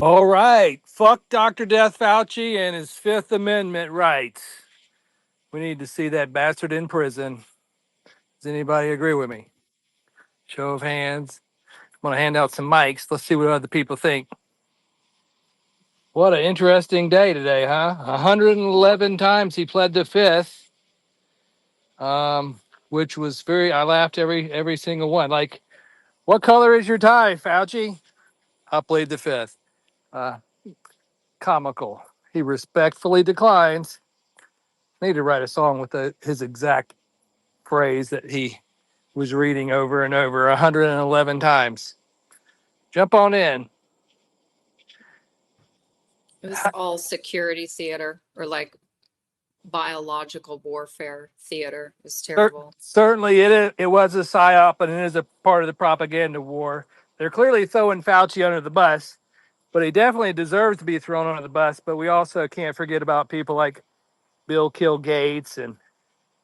All right. Fuck Dr. Death Fauci and his Fifth Amendment rights. We need to see that bastard in prison. Does anybody agree with me? Show of hands. I'm going to hand out some mics. Let's see what other people think. What an interesting day today, huh? 111 times he pled the fifth, which was I laughed every single one. Like, what color is your tie, Fauci? I plead the fifth. Uh, Comical. He respectfully declines. Need to write a song with his exact phrase that he was reading over and over 111 times. Jump on in. It was all security theater or like biological warfare theater. It was terrible. Certainly, it was a psyop, and it is a part of the propaganda war. They're clearly throwing Fauci under the bus, but he definitely deserves to be thrown under the bus. But we also can't forget about people like Bill Kill Gates and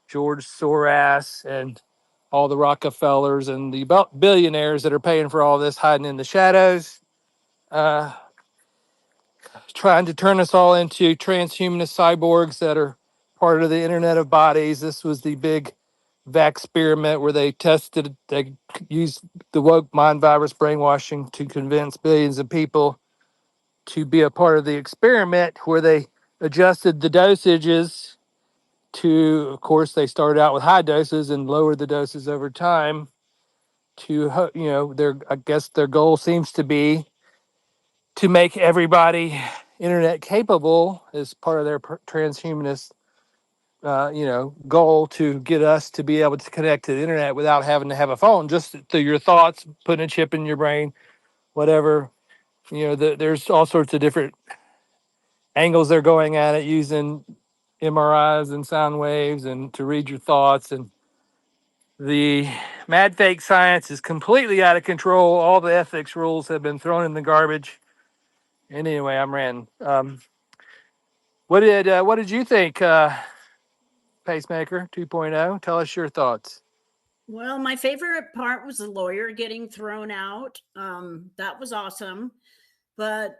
George Soros and all the Rockefellers and the billionaires that are paying for all this, hiding in the shadows, uh, trying to turn us all into transhumanist cyborgs that are part of the Internet of Bodies. This was the big vax experiment where they used the woke mind virus brainwashing to convince billions of people to be a part of the experiment, where they adjusted the dosages to, of course, they started out with high doses and lowered the doses over time to, I guess their goal seems to be to make everybody internet capable as part of their transhumanist goal, to get us to be able to connect to the internet without having to have a phone, just through your thoughts, putting a chip in your brain, whatever. There's all sorts of different angles they're going at it, using MRIs and sound waves and to read your thoughts. And the mad fake science is completely out of control. All the ethics rules have been thrown in the garbage. And anyway, I'm ranting. What did you think, Pacemaker 2.0? Tell us your thoughts. Well, my favorite part was the lawyer getting thrown out. That was awesome. But,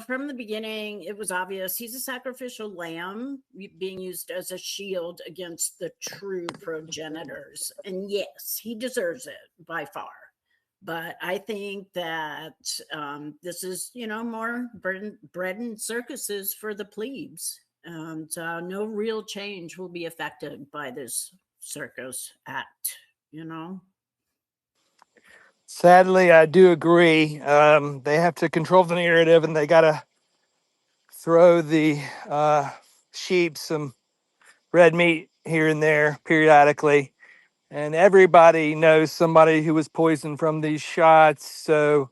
from the beginning, it was obvious he's a sacrificial lamb being used as a shield against the true progenitors. And yes, he deserves it by far. But I think that this is, more bread and circuses for the plebes. And no real change will be affected by this circus act, Sadly, I do agree. They have to control the narrative, and they got to throw the sheep some red meat here and there periodically. And everybody knows somebody who was poisoned from these shots. So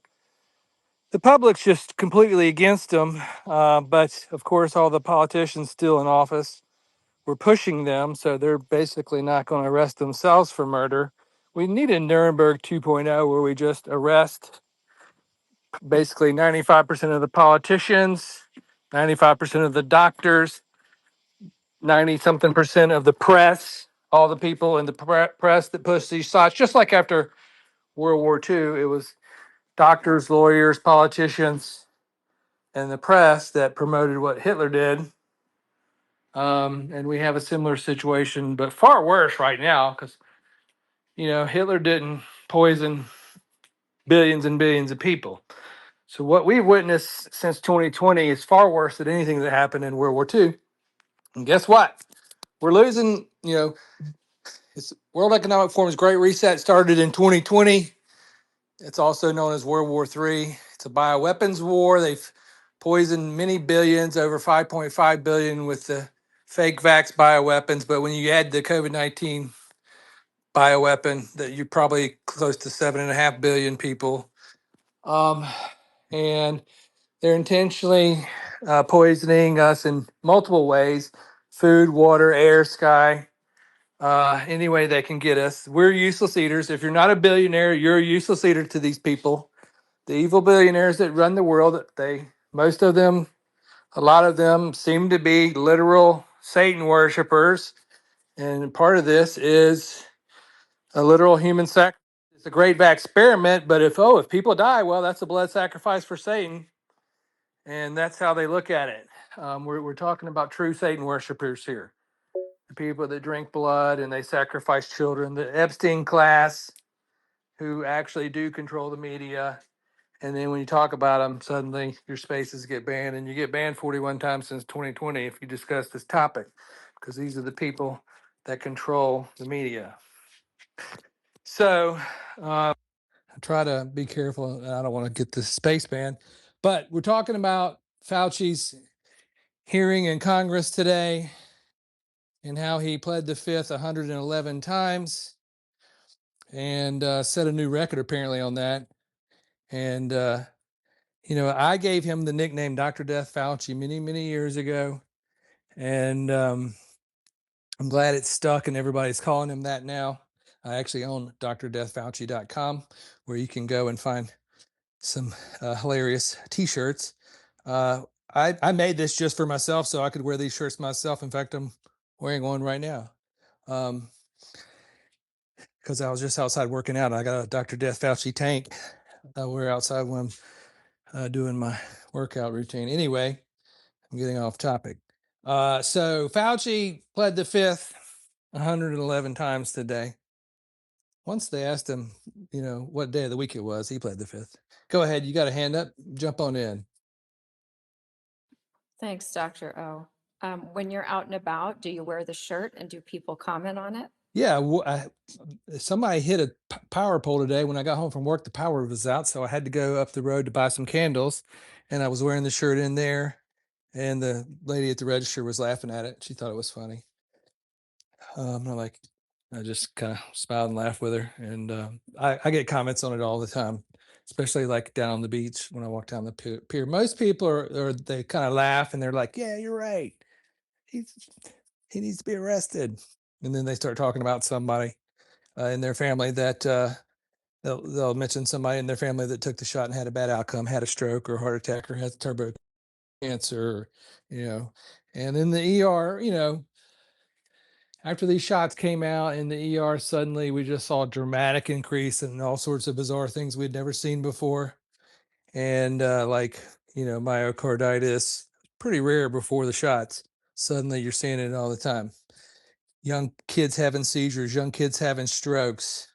the public's just completely against them. But of course, all the politicians still in office were pushing them. So they're basically not going to arrest themselves for murder. We need a Nuremberg 2.0 where we just arrest basically 95% of the politicians, 95% of the doctors, 90 something percent of the press, all the people in the press that push these shots. Just like after World War II, it was doctors, lawyers, politicians, and the press that promoted what Hitler did. And we have a similar situation, but far worse right now, because Hitler didn't poison billions and billions of people. So what we've witnessed since 2020 is far worse than anything that happened in World War II. And guess what? We're losing. It's World Economic Forum's Great Reset started in 2020. It's also known as World War III. It's a bioweapons war. They've poisoned many billions, over 5.5 billion with the fake vax bioweapons. But when you add the COVID-19 bioweapon that you probably close to 7.5 billion people. And they're intentionally poisoning us in multiple ways: food, water, air, sky, any way they can get us. We're useless eaters. If you're not a billionaire, you're a useless eater to these people. The evil billionaires that run the world, most of them, a lot of them seem to be literal Satan worshipers. And part of this is a literal human sacrifice. It's a great experiment, but if people die, well, that's a blood sacrifice for Satan. And that's how they look at it. We're talking about true Satan worshipers here. The people that drink blood and they sacrifice children, the Epstein class, who actually do control the media. And then when you talk about them, suddenly your spaces get banned, and you get banned 41 times since 2020 if you discuss this topic, because these are the people that control the media. So I try to be careful. I don't want to get the space ban, but we're talking about Fauci's hearing in Congress today and how he pled the fifth 111 times and set a new record apparently on that. And, I gave him the nickname Dr. Death Fauci many, many years ago. And I'm glad it's stuck and everybody's calling him that now. I actually own drdeathfauci.com, where you can go and find some hilarious t-shirts. I made this just for myself so I could wear these shirts myself. In fact, I'm wearing one right now because I was just outside working out. I got a Dr. Death Fauci tank I wear outside when I'm doing my workout routine. Anyway, I'm getting off topic. So Fauci pled the fifth 111 times today. Once they asked him, what day of the week it was, he pled the fifth. Go ahead. You got a hand up? Jump on in. Thanks, Dr. O. When you're out and about, do you wear the shirt and do people comment on it? Yeah, somebody hit a power pole today. When I got home from work, the power was out, so I had to go up the road to buy some candles, and I was wearing the shirt in there, and the lady at the register was laughing at it. She thought it was funny. I just kind of smiled and laughed with her, and I get comments on it all the time, especially like down on the beach when I walk down the pier. Most people they kind of laugh and they're like, "Yeah, you're right. He needs to be arrested." And then they start talking about somebody in their family that they'll mention somebody in their family that took the shot and had a bad outcome, had a stroke or heart attack or has turbo cancer, and in the ER, after these shots came out in the ER, suddenly we just saw a dramatic increase in all sorts of bizarre things we'd never seen before. And myocarditis, pretty rare before the shots. Suddenly you're seeing it all the time. Young kids having seizures, young kids having strokes,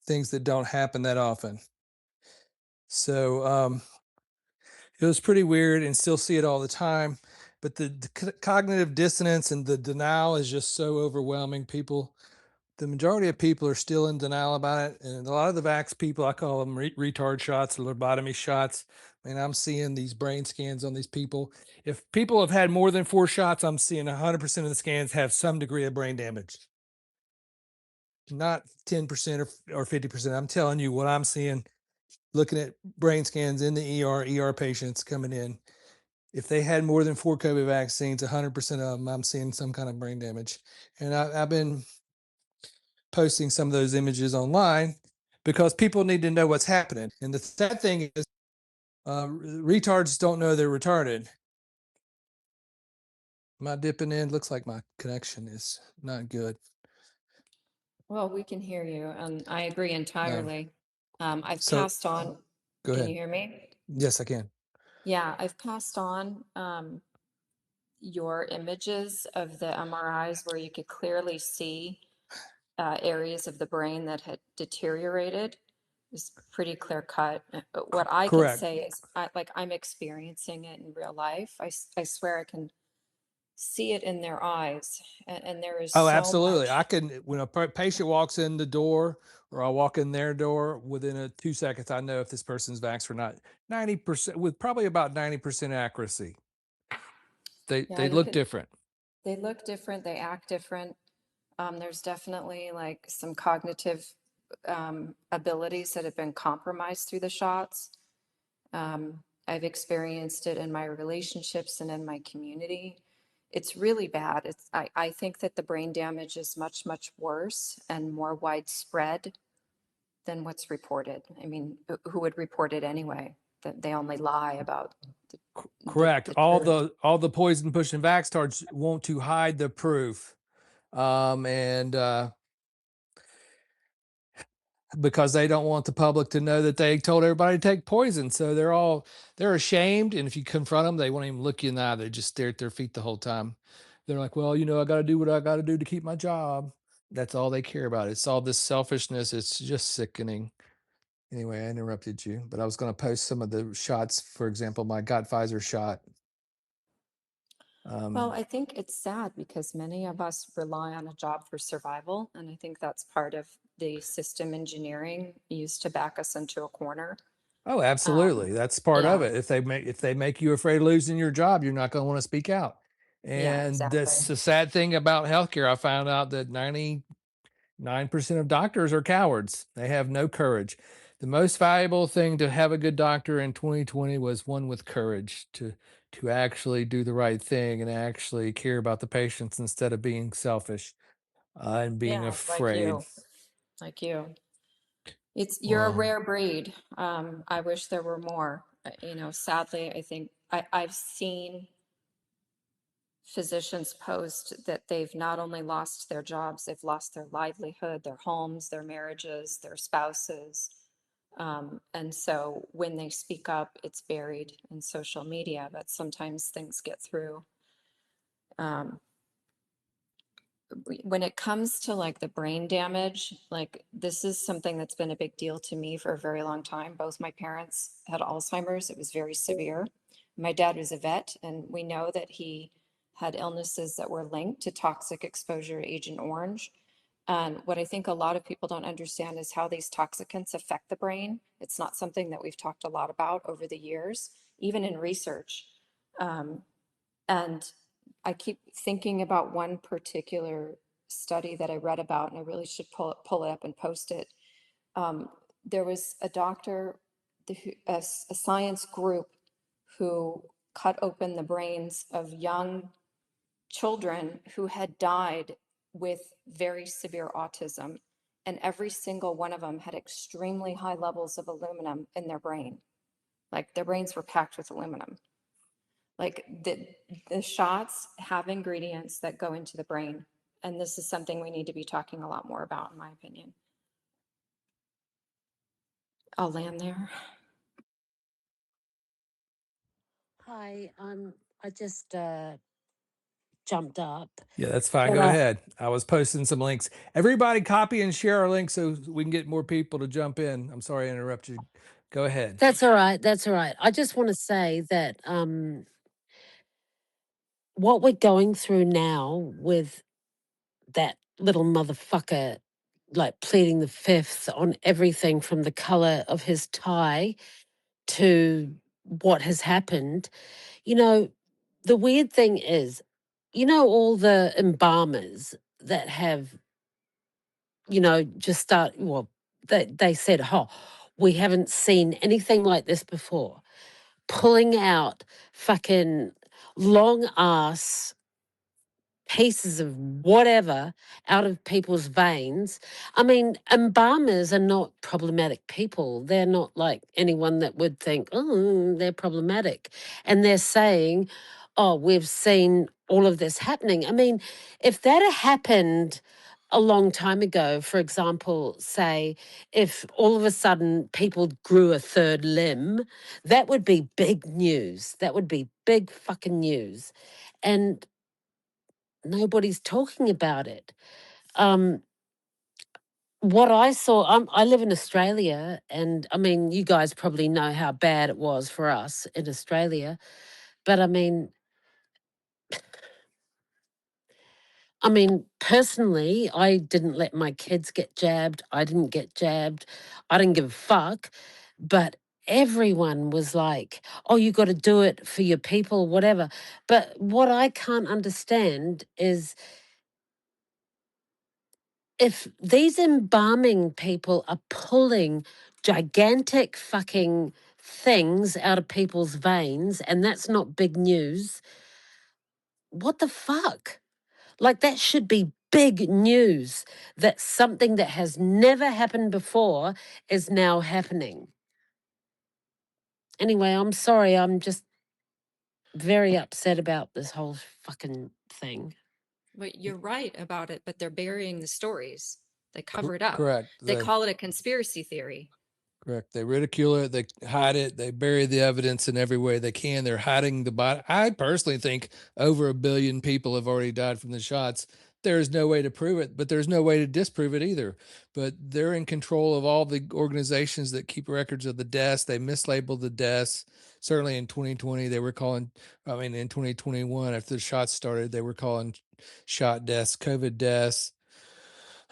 things that don't happen that often. So it was pretty weird, and still see it all the time. But the cognitive dissonance and the denial is just so overwhelming. The majority of people are still in denial about it. And a lot of the vax people, I call them retard shots or lobotomy shots. And I'm seeing these brain scans on these people. If people have had more than 4 shots, I'm seeing 100% of the scans have some degree of brain damage. Not 10% or 50%. I'm telling you what I'm seeing, looking at brain scans in the ER patients coming in. If they had more than 4 COVID vaccines, 100% of them, I'm seeing some kind of brain damage. And I've been posting some of those images online because people need to know what's happening. And the sad thing is, retards don't know they're retarded. Am I dipping in? Looks like my connection is not good. Well, we can hear you, and I agree entirely. I've so- passed on. Go Can ahead. you hear me? Yes, I can. Yeah, I've passed on your images of the MRIs where you could clearly see areas of the brain that had deteriorated. It's pretty clear cut. But what I can Correct. say is I'm experiencing it in real life. I swear I can see it in their eyes. And there is Oh, so absolutely. much. I can, when a patient walks in the door or I walk in their door, within 2 seconds, I know if this person's vaxxed or not. 90%, with probably about 90% accuracy. Yeah, They look different. They look different. They act different. There's definitely like some cognitive abilities that have been compromised through the shots. I've experienced it in my relationships and in my community. It's really bad. I think that the brain damage is much, much worse and more widespread than what's reported. I mean, who would report it anyway? That they only lie about Correct. the All truth. the poison pushing vaxtards want to hide the proof. And because they don't want the public to know that they told everybody to take poison. So they're ashamed. And if you confront them, they won't even look you in the eye. They just stare at their feet the whole time. They're like, well, I got to do what I got to do to keep my job. That's all they care about. It's all this selfishness. It's just sickening. Anyway, I interrupted you, but I was going to post some of the shots. For example, my got Pfizer shot. Well, I think it's sad because many of us rely on a job for survival. And I think that's part of the system engineering used to back us into a corner. Oh, absolutely. That's part of yeah. it. If they make you afraid of losing your job, you're not going to want to speak out. Yeah, And that's exactly. the sad thing about healthcare. I found out that 99% of doctors are cowards. They have no courage. The most valuable thing to have a good doctor in 2020 was one with courage to actually do the right thing and actually care about the patients instead of being selfish and being Yeah, afraid. like you. You're a Well, rare breed. I wish there were more. Sadly, I think I've seen physicians post that they've not only lost their jobs, they've lost their livelihood, their homes, their marriages, their spouses. And so when they speak up, it's buried in social media, but sometimes things get through. When it comes to like the brain damage, like this is something that's been a big deal to me for a very long time. Both my parents had Alzheimer's. It was very severe. My dad was a vet, and we know that he had illnesses that were linked to toxic exposure to Agent Orange. And what I think a lot of people don't understand is how these toxicants affect the brain. It's not something that we've talked a lot about over the years, even in research. And I keep thinking about one particular study that I read about, and I really should pull it up and post it. There was a doctor, a science group who cut open the brains of young children who had died with very severe autism. And every single one of them had extremely high levels of aluminum in their brain. Like their brains were packed with aluminum. Like the shots have ingredients that go into the brain. And this is something we need to be talking a lot more about, in my opinion. I'll land there. Hi, I just jumped up. yeah, that's fine. Go Yeah. ahead. I was posting some links. Everybody copy and share our links so we can get more people to jump in. I'm sorry I interrupted you. Go ahead. That's all right. That's all right. I just want to say that what we're going through now with that little motherfucker, like pleading the fifth on everything from the color of his tie to what has happened, the weird thing is, all the embalmers that have, just they said, oh, we haven't seen anything like this before. Pulling out fucking long ass pieces of whatever out of people's veins. I mean, embalmers are not problematic people. They're not like anyone that would think, oh, they're problematic. And they're saying, oh, we've seen all of this happening. I mean, if that had happened a long time ago, for example, say, if all of a sudden people grew a third limb, that would be big news. That would be big fucking news. And nobody's talking about it. What I saw, I live in Australia, and I mean, you guys probably know how bad it was for us in Australia. But I mean, personally, I didn't let my kids get jabbed. I didn't get jabbed. I didn't give a fuck. But everyone was like, oh, you got to do it for your people, whatever. But what I can't understand is if these embalming people are pulling gigantic fucking things out of people's veins and that's not big news, what the fuck? Like, that should be big news that something that has never happened before is now happening. Anyway, I'm sorry. I'm just very upset about this whole fucking thing. But you're right about it, but they're burying the stories. They cover it up. Correct. They call it a conspiracy theory. Correct. They ridicule it. They hide it. They bury the evidence in every way they can. They're hiding the body. I personally think over 1 billion people have already died from the shots. There is no way to prove it, but there's no way to disprove it either. But they're in control of all the organizations that keep records of the deaths. They mislabeled the deaths. Certainly in 2020, they were calling, in 2021, after the shots started, they were calling shot deaths, COVID deaths.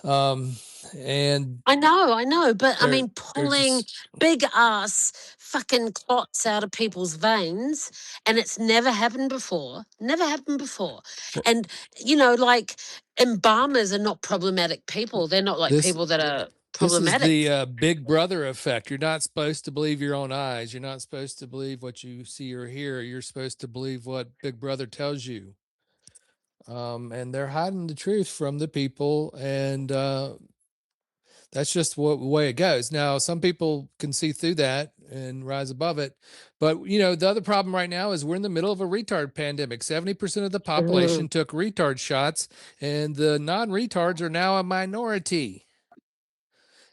And I know, but I they're- mean, they're pulling just- big ass fucking clots out of people's veins, and it's never happened before. Never happened before. And, like, embalmers are not problematic people. They're not like This- people that are This is problematic. the Big Brother effect. You're not supposed to believe your own eyes. You're not supposed to believe what you see or hear. You're supposed to believe what Big Brother tells you. And they're hiding the truth from the people, and that's just the way it goes. Now, some people can see through that and rise above it, but the other problem right now is we're in the middle of a retard pandemic. 70% of the population took retard shots, and the non-retards are now a minority.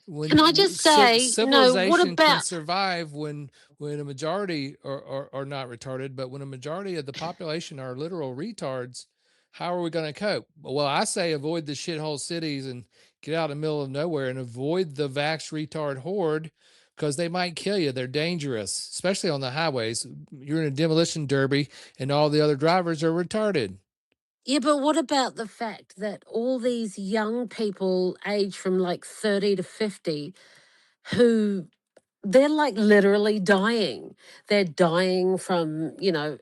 Can I just say, civilization what can about survive when a majority are not retarded, but when a majority of the population are literal retards, how are we going to cope? Well, I say avoid the shithole cities and get out in the middle of nowhere and avoid the vax retard horde, because they might kill you. They're dangerous, especially on the highways. You're in a demolition derby and all the other drivers are retarded. Yeah, but what about the fact that all these young people aged from like 30 to 50 who they're like literally dying. They're dying from,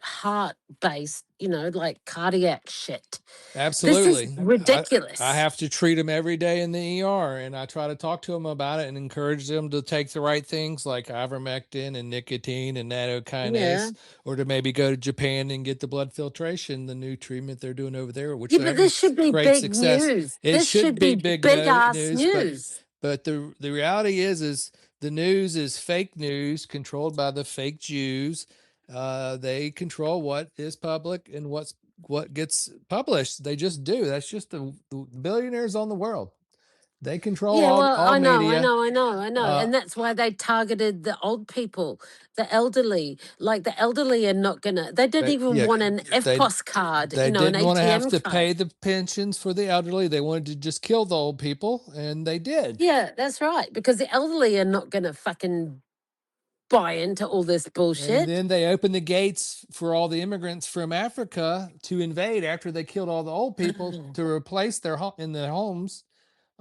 heart-based, like cardiac shit. Absolutely. This is ridiculous. I have to treat them every day in the ER, and I try to talk to them about it and encourage them to take the right things like ivermectin and nicotine and nattokinase, or to maybe go to Japan and get the blood filtration, the new treatment they're doing over there, which but this should be great big success. news. It This should be big ass news. But the reality is the news is fake news controlled by the fake Jews. They control what is public and what gets published. They just do. That's just the billionaires on the world. They control all I know. media. And that's why they targeted the old people, the elderly. Like, the elderly are not gonna. They don't even want an EFTPOS card. They an didn't want to have ATM to card. pay the pensions for the elderly. They wanted to just kill the old people, and they did. Yeah, that's right. Because the elderly are not gonna fucking buy into all this bullshit. And then they opened the gates for all the immigrants from Africa to invade after they killed all the old people to replace in their homes.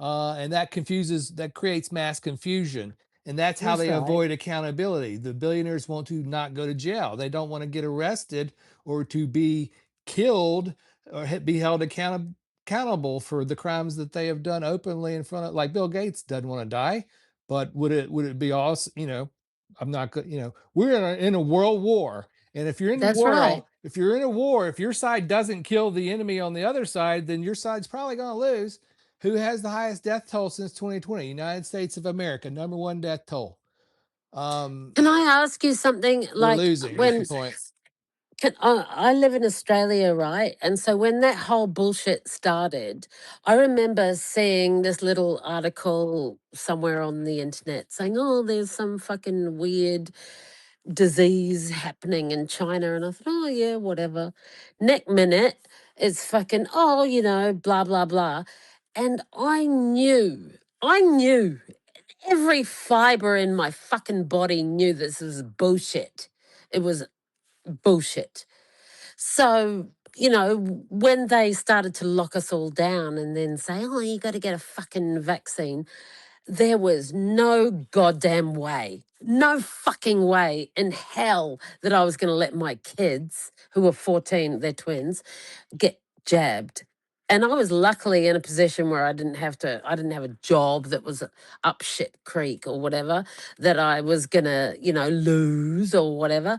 And that creates mass confusion. And that's how they avoid accountability. The billionaires want to not go to jail. They don't want to get arrested or to be killed or be held accountable for the crimes that they have done openly in front of, like Bill Gates doesn't want to die, but would it be awesome? I'm not good. We're in a world war. And if you're in the war, if you're in a war, if your side doesn't kill the enemy on the other side, then your side's probably going to lose. Who has the highest death toll since 2020? United States of America, #1 death toll. Can I ask you something? We're losing. I live in Australia, right? And so when that whole bullshit started, I remember seeing this little article somewhere on the internet saying, oh, there's some fucking weird disease happening in China. And I thought, oh, yeah, whatever. Next minute, it's fucking, blah, blah, blah. And I knew every fiber in my fucking body knew this was bullshit. It was bullshit. So, when they started to lock us all down and then say, oh, you got to get a fucking vaccine, there was no goddamn way, no fucking way in hell that I was going to let my kids, who are 14, they're twins, get jabbed. And I was luckily in a position where I didn't have a job that was up shit creek or whatever that I was gonna, lose or whatever.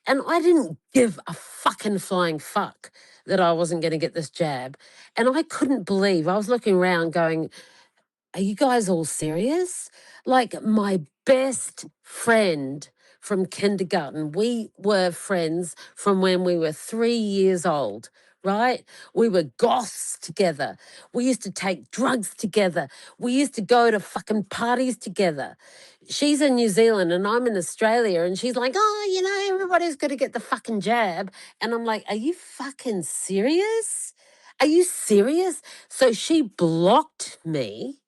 And I didn't give a fucking flying fuck that I wasn't gonna get this jab. And I couldn't believe, I was looking around going, are you guys all serious? Like my best friend from kindergarten, we were friends from when we were 3 years old, right? We were goths together. We used to take drugs together. We used to go to fucking parties together. She's in New Zealand and I'm in Australia, and she's like, oh, everybody's got to get the fucking jab. And I'm like, are you fucking serious? Are you serious? So she blocked me.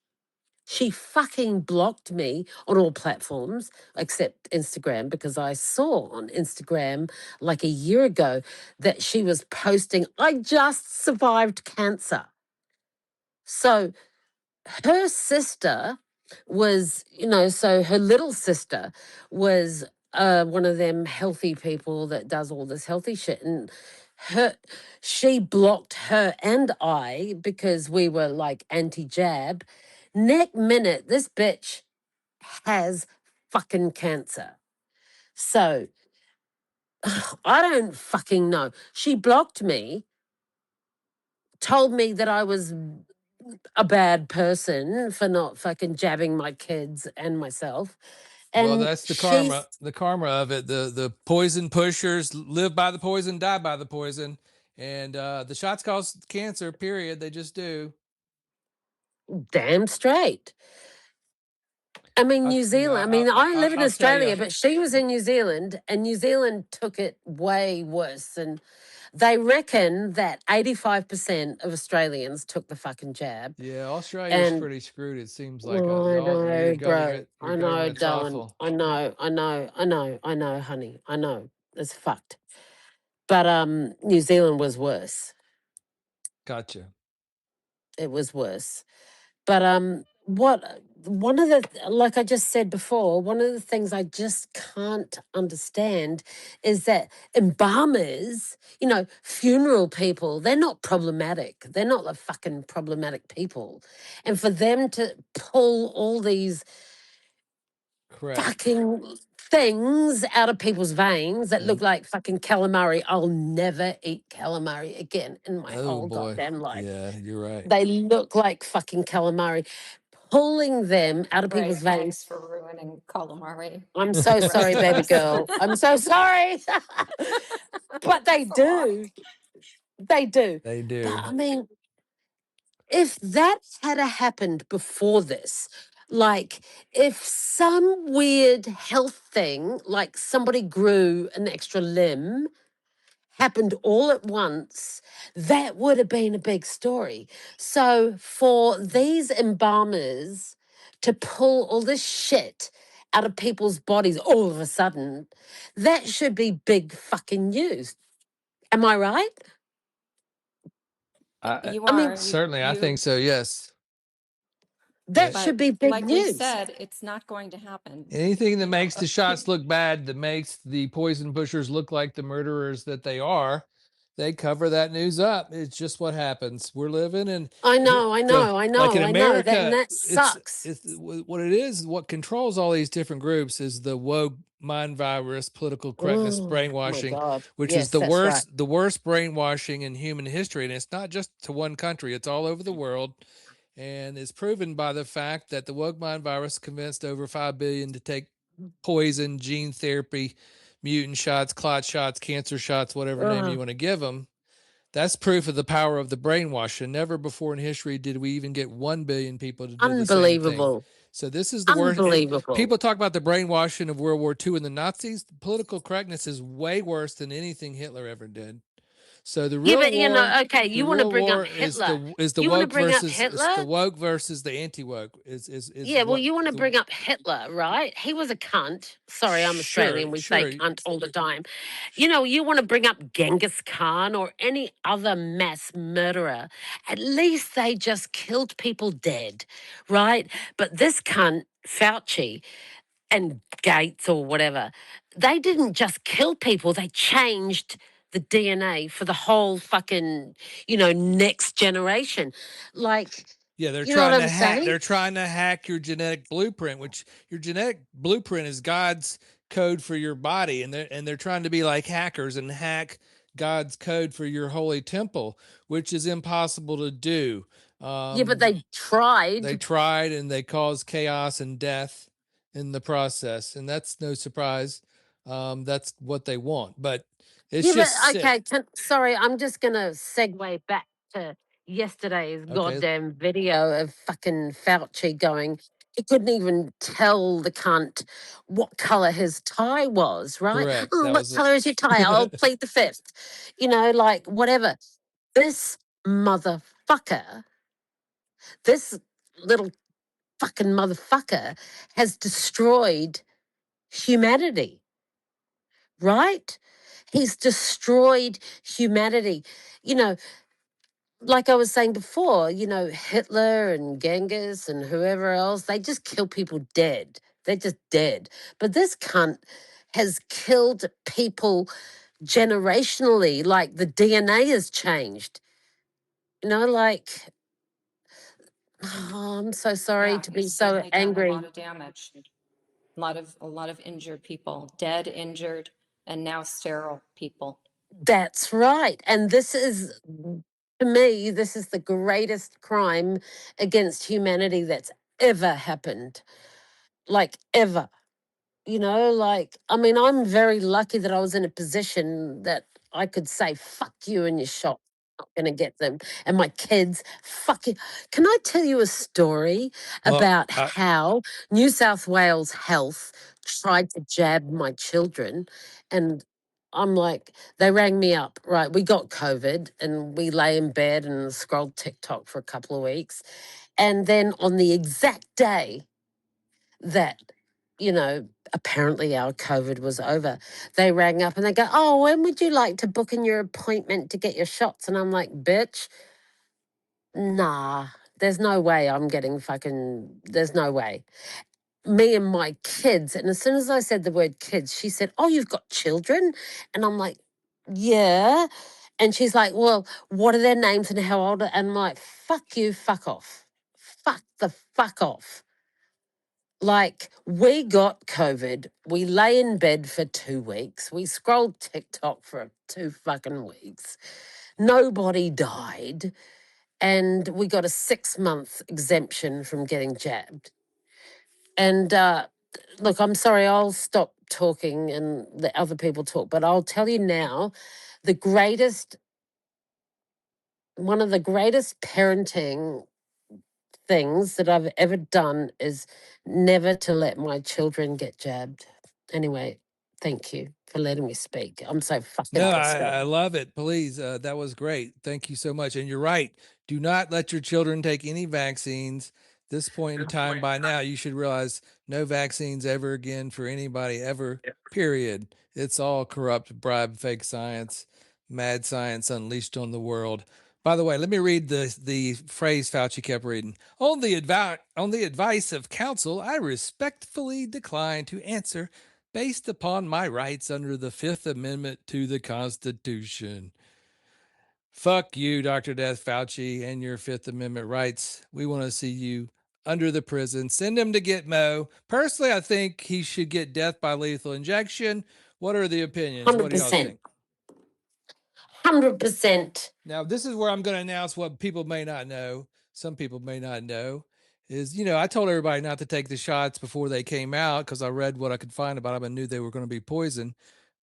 She fucking blocked me on all platforms except Instagram, because I saw on Instagram like a year ago that she was posting, I just survived cancer. So her sister was, so her little sister was one of them healthy people that does all this healthy shit. And she blocked her and I because we were like anti-jab. Next minute, this bitch has fucking cancer. So I don't fucking know. She blocked me, told me that I was a bad person for not fucking jabbing my kids and myself. Well, And that's the karma. The karma of it. The poison pushers live by the poison, die by the poison, and the shots cause cancer. Period. They just do. damn straight. I mean, New Zealand. I mean, I live in I'll tell Australia, you. but she was in New Zealand, and New Zealand took it way worse. And they reckon that 85% of Australians took the fucking jab. Yeah, Australia's And pretty screwed. It seems like oh, I your know, bro. government. Your I know, government's darling. awful. I know, honey. I know. It's fucked. But New Zealand was worse. Gotcha. It was worse. But one of the, like I just said before, one of the things I just can't understand is that embalmers, funeral people, they're not problematic. They're not the fucking problematic people. And for them to pull all these Correct. fucking things out of people's veins that look like fucking calamari. I'll never eat calamari again in my Oh whole boy. goddamn life. Yeah, you're right. They look like fucking calamari. Pulling them out of Right, people's thanks veins. for ruining calamari. I'm so The sorry, rest of baby us. girl. I'm so sorry. But they It's a lot. do. They do. They do. But I mean, if that had a happened before this, like if some weird health thing, like somebody grew an extra limb, happened all at once, that would have been a big story. So for these embalmers to pull all this shit out of people's bodies all of a sudden, that should be big fucking news. Am I right? You I mean, are. Certainly, I think so. Yes. that But should But be big like we news. said, it's not going to happen. anything that You know, makes the shots look bad, that makes the poison pushers look like the murderers that they are, they cover that news up. It's just what happens. We're living in. I know, like in that, and America, that sucks. it's what it is. What controls all these different groups is the woke mind virus, political correctness, Oh my brainwashing, God. which Yes, is the that's worst, right. the worst brainwashing in human history. And it's not just to one country; it's all over the world. And it's proven by the fact that the woke mind virus convinced over 5 billion to take poison, gene therapy, mutant shots, clot shots, cancer shots, whatever name you want to give them. That's proof of the power of the brainwash. And never before in history did we even get 1 billion people to do the same thing. Unbelievable. So this is the worst. Unbelievable. People talk about the brainwashing of World War II and the Nazis. Political correctness is way worse than anything Hitler ever did. So the Yeah, real but war, okay, you want to bring up is Hitler. the You want to woke bring up versus it's the Hitler? woke versus the anti woke. Yeah, well, what you want to the- bring up Hitler, right? He was a cunt. Sorry, I'm Australian. We say sure. cunt all the time. You want to bring up Genghis Khan or any other mass murderer. At least they just killed people dead, right? But this cunt, Fauci, and Gates or whatever, they didn't just kill people, they changed the DNA for the whole fucking, next generation. Like, Yeah, they're you know what trying to I'm hack. saying? They're trying to hack your genetic blueprint, which your genetic blueprint is God's code for your body, and they're trying to be like hackers and hack God's code for your holy temple, which is impossible to do. Yeah, but They they tried. tried, and they caused chaos and death in the process, and that's no surprise. That's what they want, but it's Yeah, but just sick. okay. Sorry, I'm just gonna segue back to yesterday's Okay, goddamn video of fucking Fauci going. He couldn't even tell the cunt what color his tie was, right? correct. Oh, That what was color is your tie? I'll it. plead the fifth. Like whatever. This motherfucker, this little fucking motherfucker has destroyed humanity, right? He's destroyed humanity. You know, like I was saying before, Hitler and Genghis and whoever else, they just kill people dead. They're just dead. But this cunt has killed people generationally, like the DNA has changed. Like, oh, I'm so sorry Yeah, to be he's so certainly done a angry. lot of damage. A lot of injured people, dead, injured, and now sterile people. That's right. And this is, to me, this is the greatest crime against humanity that's ever happened. Like, ever. I mean, I'm very lucky that I was in a position that I could say, fuck you and your shop. Not going to get them. And my kids, fuck you. Can I tell you a story Well, about how New South Wales Health tried to jab my children? And I'm like, they rang me up, right? We got COVID and we lay in bed and scrolled TikTok for a couple of weeks. And then on the exact day that, apparently our COVID was over, they rang up and they go, oh, when would you like to book in your appointment to get your shots? And I'm like, bitch, nah, there's no way I'm getting there's no way. Me and my kids. And as soon as I said the word kids, she said, oh, you've got children? And I'm like, yeah. And she's like, well, what are their names and how old? And I'm like, fuck you, fuck off. Fuck the fuck off. Like, we got COVID. We lay in bed for 2 weeks. We scrolled TikTok for 2 fucking weeks. Nobody died. And we got a 6-month exemption from getting jabbed. And look, I'm sorry, I'll stop talking and let other people talk, but I'll tell you now one of the greatest parenting things that I've ever done is never to let my children get jabbed. Anyway, thank you for letting me speak. I'm so fucking no, pissed off. I love it. Please, that was great. Thank you so much. And you're right. Do not let your children take any vaccines. This point in time, by now, you should realize no vaccines ever again for anybody ever. Period. It's all corrupt, bribe, fake science, mad science unleashed on the world. By the way, let me read the phrase Fauci kept reading. On the advice of counsel, I respectfully decline to answer based upon my rights under the Fifth Amendment to the Constitution. Fuck you, Dr. Death Fauci, and your Fifth Amendment rights. We want to see you under the prison. Send him to Gitmo. Personally, I think he should get death by lethal injection. What are the opinions? What do y'all 100%. think? 100%. Now, this is where I'm going to announce what people may not know. Some people may not know is, I told everybody not to take the shots before they came out because I read what I could find about them and knew they were going to be poison.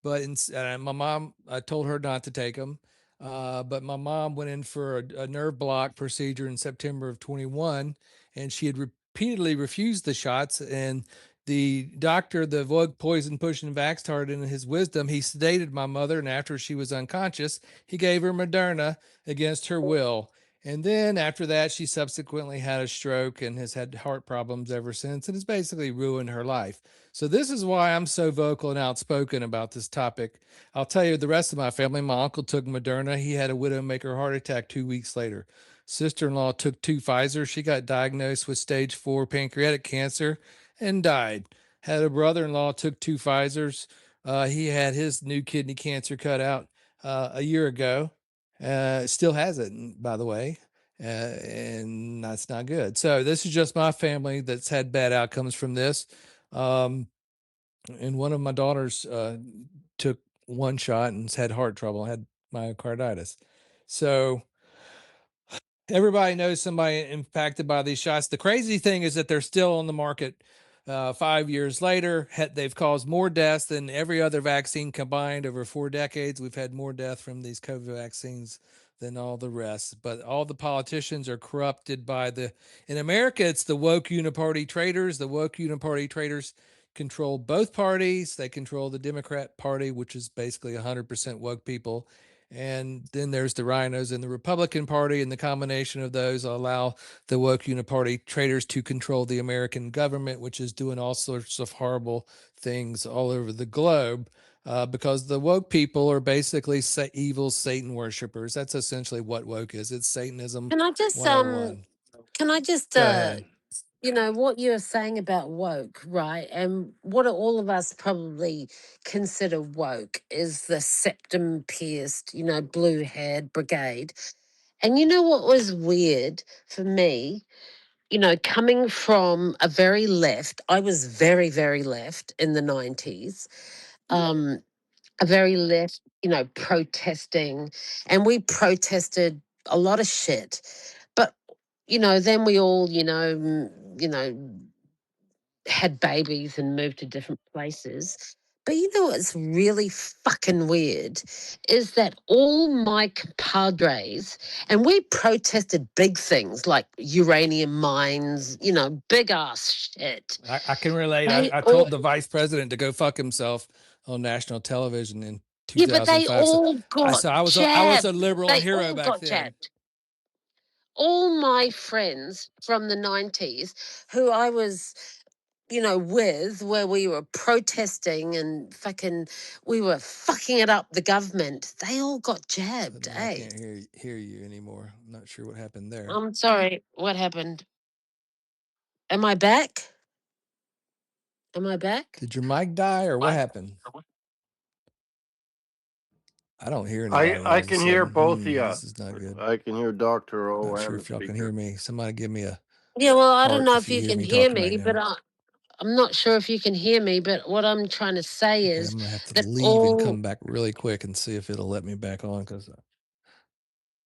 But my mom, I told her not to take them. But my mom went in for a nerve block procedure in September of 21, and she had repeatedly refused the shots. And the doctor, the Vogue poison pushing Vaxtard, in his wisdom, he sedated my mother. And after she was unconscious, he gave her Moderna against her will. And then after that, she subsequently had a stroke and has had heart problems ever since and has basically ruined her life. So this is why I'm so vocal and outspoken about this topic. I'll tell you the rest of my family. My uncle took Moderna. He had a widowmaker heart attack 2 weeks later. Sister-in-law took 2 Pfizer. She got diagnosed with stage 4 pancreatic cancer and died. Had a brother-in-law took 2 Pfizers. He had his new kidney cancer cut out. a year ago. Still hasn't, by the way, and that's not good. So this is just my family that's had bad outcomes from this. And one of my daughters took one shot and had heart trouble, had myocarditis. So everybody knows somebody impacted by these shots. The crazy thing is that they're still on the market 5 years later. They've caused more deaths than every other vaccine combined over 4 decades. We've had more death from these COVID vaccines than all the rest. But all the politicians are corrupted by in America, it's the woke uniparty traitors. The woke uniparty traitors control both parties. They control the Democrat Party, which is basically 100% woke people. And then there's the rhinos in the Republican Party, and the combination of those allow the woke uniparty traitors to control the American government, which is doing all sorts of horrible things all over the globe. Because the woke people are basically evil Satan worshippers. That's essentially what woke is. It's Satanism Can I just 101. can I just Go ahead. you know what you're saying about woke, right? And what all of us probably consider woke is the septum pierced, you know, blue haired brigade. And you know what was weird for me? You know, coming from a very left, I was very, very left in the 90s. A very left, you know, protesting, and we protested a lot of shit. But you know, then we all, you know, had babies and moved to different places. But you know what's really fucking weird is that all my compadres, and we protested big things like uranium mines, you know, big ass shit. I can relate. They I all, told the vice president to go fuck himself on national television in yeah, but they 2005. So all got I was a jabbed. liberal They hero all back got then. jabbed. All my friends from the 90s who I was, you know, with, where we were protesting and we were fucking it up, the government, they all got jabbed, Suddenly I eh? can't hear you anymore. I'm not sure what happened there. I'm sorry, what happened? Am I back? Am I back? Did your mic die or what happened? I don't hear anybody all I of a can hear sudden. both of you. This is not good. I can hear Dr. O Not and sure the if y'all can speaker. hear me. Somebody give me a Yeah, well, I don't heart know if if you you hear can me hear talking right me, but now. I'm not sure if you can hear me, but what I'm trying to say Okay, is I'm gonna have to that leave and come back really quick and see if it'll let me back on, because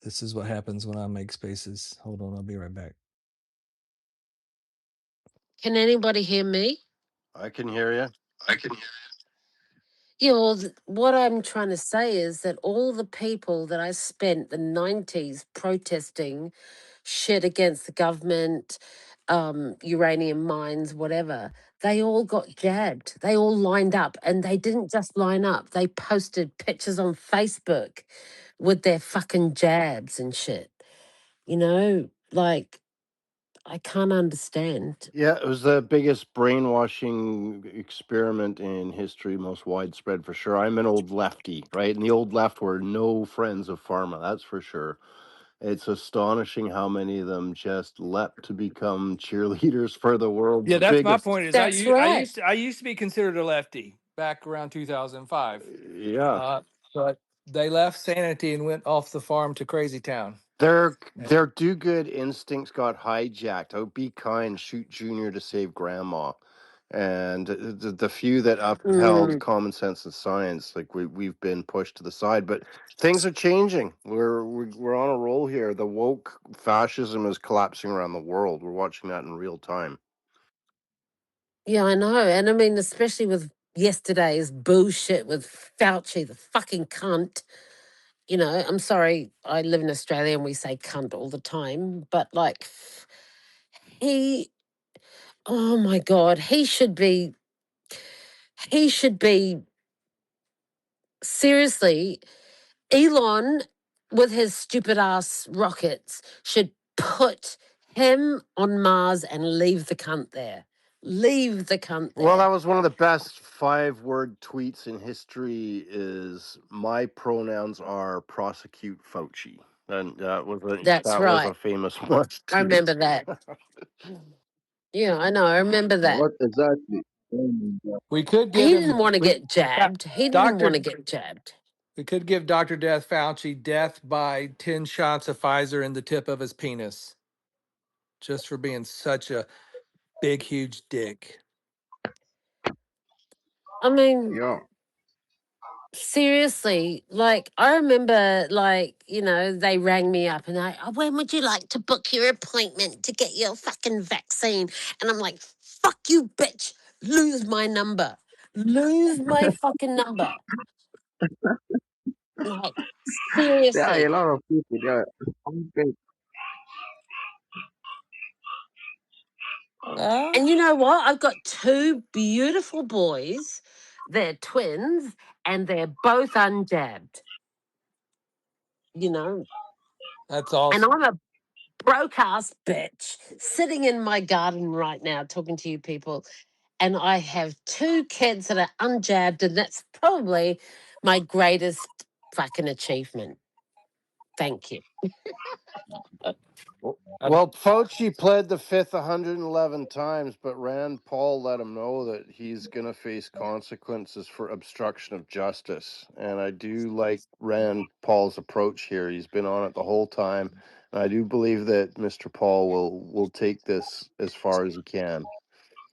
this is what happens when I make spaces. Hold on, I'll be right back. can anybody hear me? I can hear you. Yeah, well, what I'm trying to say is that all the people that I spent the 90s protesting shit against the government, uranium mines, whatever, they all got jabbed. They all lined up, and they didn't just line up, they posted pictures on Facebook with their fucking jabs and shit. You know, like, I can't understand. Yeah, it was the biggest brainwashing experiment in history, most widespread for sure. I'm an old lefty, right? And the old left were no friends of pharma, that's for sure. It's astonishing how many of them just leapt to become cheerleaders for the world's Yeah, that's my biggest. point. Is That's right. I used to be considered a lefty back around 2005, Yeah. but they left sanity and went off the farm to Crazy Town. Their do-good instincts got hijacked. Oh, be kind, shoot Junior to save Grandma, and the few that upheld Mm. common sense and science, like we've been pushed to the side. But things are changing. We're on a roll here. The woke fascism is collapsing around the world. We're watching that in real time. Yeah, I know. And I mean, especially with yesterday's bullshit with Fauci, the fucking cunt. You know, I'm sorry, I live in Australia and we say cunt all the time, but like, he, oh my God, he should be, seriously, Elon with his stupid ass rockets should put him on Mars and leave the cunt there. Leave the cunt Well, that there. was one of the best 5-word tweets in history. Is my pronouns are prosecute Fauci, and That's that was a right. famous one I too. remember that. Yeah, I know. I remember that. What exactly? We could give He him didn't want to get jabbed. He didn't want Doctor to get jabbed. We could give Dr. Death Fauci death by 10 shots of Pfizer in the tip of his penis just for being such a big, huge dick. I mean, Yeah. seriously, like I remember, like, you know, they rang me up and they, oh, when would you like to book your appointment to get your fucking vaccine? And I'm like, fuck you, bitch. Lose my number. Lose my fucking number. Like, There are a seriously. lot of people there. Well, And you know what? I've got two beautiful boys. They're twins and they're both unjabbed, you know. That's And awesome. I'm a broke ass bitch sitting in my garden right now talking to you people. And I have two kids that are unjabbed, and that's probably my greatest fucking achievement. Thank you. Well, Fauci pled the fifth 111 times, but Rand Paul let him know that he's going to face consequences for obstruction of justice. And I do like Rand Paul's approach here. He's been on it the whole time. And I do believe that Mr. Paul will take this as far as he can.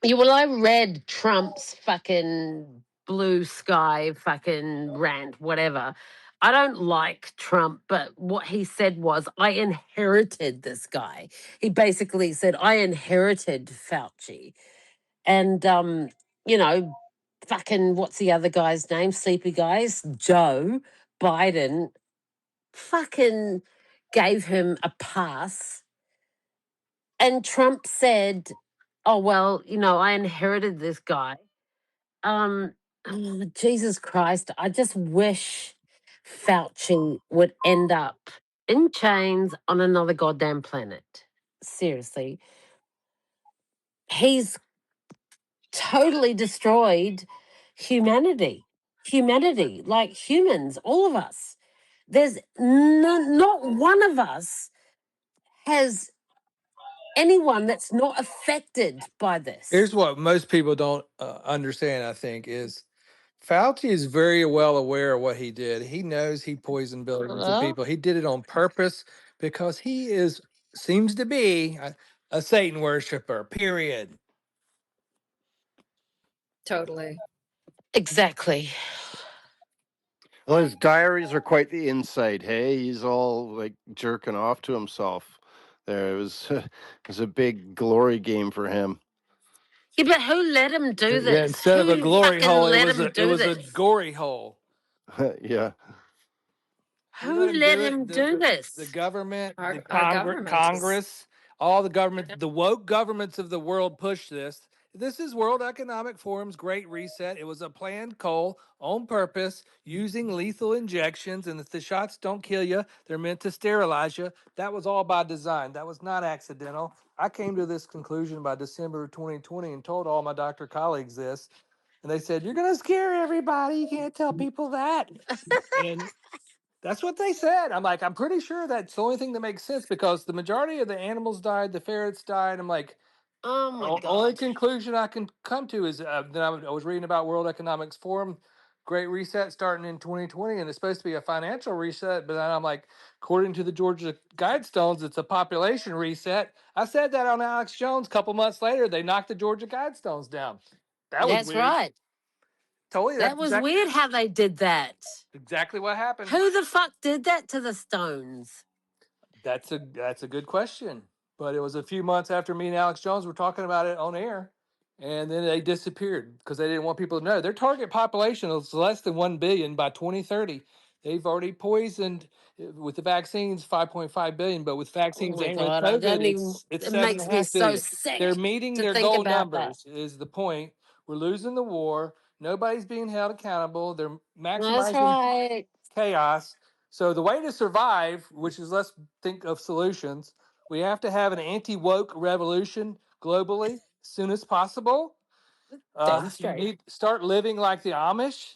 Yeah, well, I read Trump's fucking blue sky fucking rant, whatever. I don't like Trump, but what he said was, I inherited this guy. He basically said, I inherited Fauci. And, you know, fucking, what's the other guy's name? Sleepy guys? Joe Biden fucking gave him a pass. And Trump said, oh, well, you know, I inherited this guy. Oh, Jesus Christ, I just wish Fauci would end up in chains on another goddamn planet. Seriously. He's totally destroyed humanity. Humanity, like humans, all of us. There's not one of us has anyone that's not affected by this. Here's what most people don't understand, I think, is Fauci is very well aware of what he did. He knows he poisoned billions of Hello? people. He did it on purpose because he seems to be a Satan worshiper, period. totally. Exactly. Well, his diaries are quite the insight. Hey, he's all like jerking off to himself. There, it was it was a big glory game for him. Yeah, but who let him do Yeah, this? instead of a Who glory fucking hole, let him it do was a this? gory hole. Yeah. Who let Who him let do him it? do The this? government, Our government Congress, all the government, the woke governments of the world push this. This is World Economic Forum's Great Reset. It was a planned goal on purpose using lethal injections. And if the shots don't kill you, they're meant to sterilize you. That was all by design. That was not accidental. I came to this conclusion by December of 2020 and told all my doctor colleagues this. And they said, "You're going to scare everybody. You can't tell people that." And that's what they said. I'm like, I'm pretty sure that's the only thing that makes sense because the majority of the animals died, the ferrets died. I'm like, Oh my only God. conclusion I can come to is that I was reading about World Economics Forum, Great Reset starting in 2020, and it's supposed to be a financial reset. But then I'm like, according to the Georgia Guidestones, it's a population reset. I said that on Alex Jones. A couple months later, they knocked the Georgia Guidestones down. That was That's weird. right. Totally, That was weird how they did that. exactly what happened. Who the fuck did that to the Stones? That's a good question. But it was a few months after me and Alex Jones were talking about it on air, and then they disappeared because they didn't want people to know. Their target population is less than 1 billion by 2030. They've already poisoned with the vaccines 5.5 billion, but with Oh vaccines my and with God. I COVID, don't even, it's it seven and makes a me half so billion. They're sick meeting to their think goal about that. numbers. Is the point? We're losing the war. Nobody's being held accountable. They're That's maximizing right. chaos. So the way to survive, which is let's think of solutions, we have to have an anti-woke revolution globally as soon as possible. Damn You straight. need to start living like the Amish.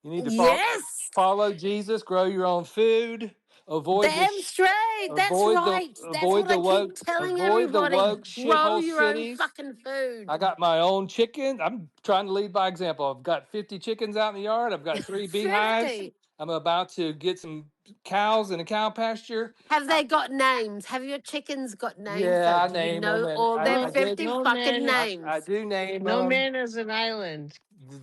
You need to Yes. follow Jesus, grow your own food, avoid Damn straight. That's right. That's what I keep telling avoid the everybody. woke Grow shithole your own cities. fucking food. I got my own chicken. I'm trying to lead by example. I've got 50 chickens out in the yard. I've got 3 beehives. 50. I'm about to get some cows in a cow pasture. Have they got names? Have your chickens got names? Yeah, though? I Do you name them, know and all their I did. 50 No fucking man, names? I do name no them. man is an island.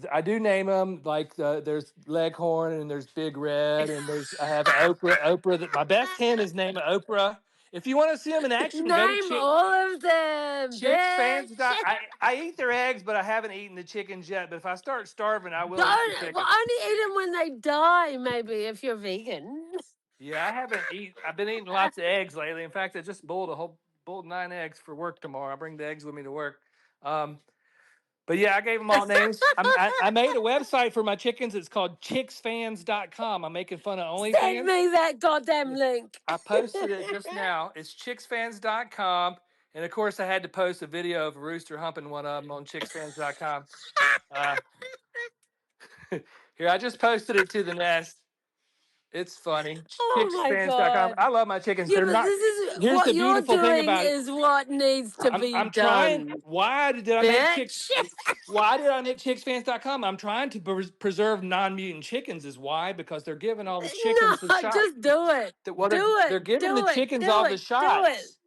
I do name them like there's Leghorn and there's Big Red and there's I have Oprah. Oprah. That my best hen is named Oprah. If you want to see them in action, go to Name all of them, Chicks bitch. I eat their eggs, but I haven't eaten the chickens yet. But if I start starving, I will eat the Don't chickens. well, only eat them when they die, maybe if you're vegan. Yeah, I haven't eaten. I've been eating lots of eggs lately. In fact, I just boiled 9 eggs for work tomorrow. I bring the eggs with me to work. But yeah, I gave them all names. I made a website for my chickens. It's called chicksfans.com. I'm making fun of Send OnlyFans. me that goddamn link. I posted it just now. It's chicksfans.com. And of course, I had to post a video of a rooster humping one of them on chicksfans.com. Here, I just posted it to the nest. It's funny. Oh my Chicksfans.com. god. I love my chickens. Yeah, They're but not. this is Here's what the you're beautiful thing doing about it. is what needs to be I'm done. trying. Why did I make chicks? Bitch. Why did I make chicksfans.com? I'm trying to preserve non-mutant chickens. Is why? Because they're giving all the chickens the No, shot. just do it. They're giving the chickens all the shots.